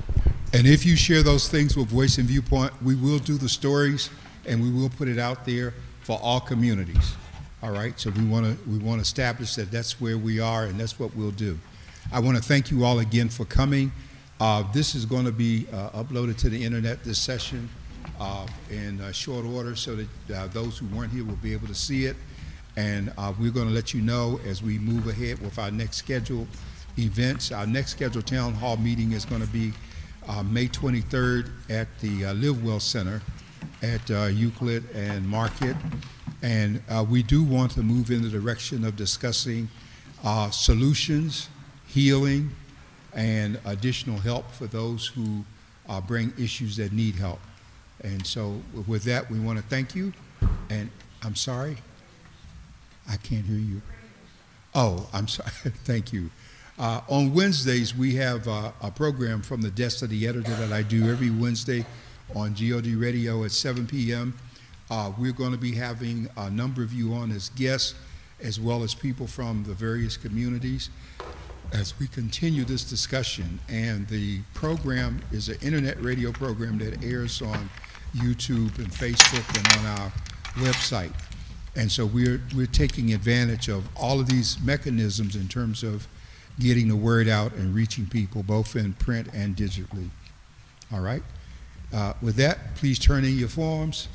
And if you share those things with Voice and Viewpoint, we will do the stories and we will put it out there for all communities. All right, so we want to establish that that's where we are and that's what we'll do. I want to thank you all again for coming. This is going to be uploaded to the internet, this session, in short order so that those who weren't here will be able to see it. And we're going to let you know as we move ahead with our next scheduled events. Our next scheduled town hall meeting is going to be May 23rd at the LiveWell Center at Euclid and Market. And we do want to move in the direction of discussing solutions, healing, and additional help for those who bring issues that need help. And so with that, we want to thank you. And I'm sorry, I can't hear you. Oh, I'm sorry. Thank you. On Wednesdays, we have a program from the desk of the editor that I do every Wednesday on GOD Radio at 7 p.m. We're going to be having a number of you on as guests, as well as people from the various communities, as we continue this discussion. And the program is an internet radio program that airs on YouTube and Facebook and on our website. And so we're taking advantage of all of these mechanisms in terms of getting the word out and reaching people both in print and digitally. All right? With that, please turn in your forms.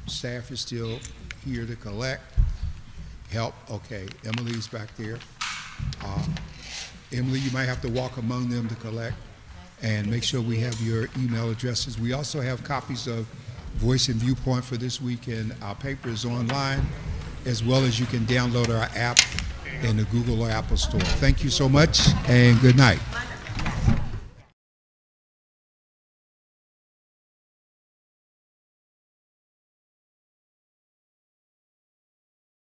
Staff is still here to collect. Help, okay, Emily's back there. Emily, you might have to walk among them to collect and make sure we have your email addresses. We also have copies of Voice and Viewpoint for this week, and our paper is online, as well as you can download our app in the Google or Apple Store. Thank you so much, and good night.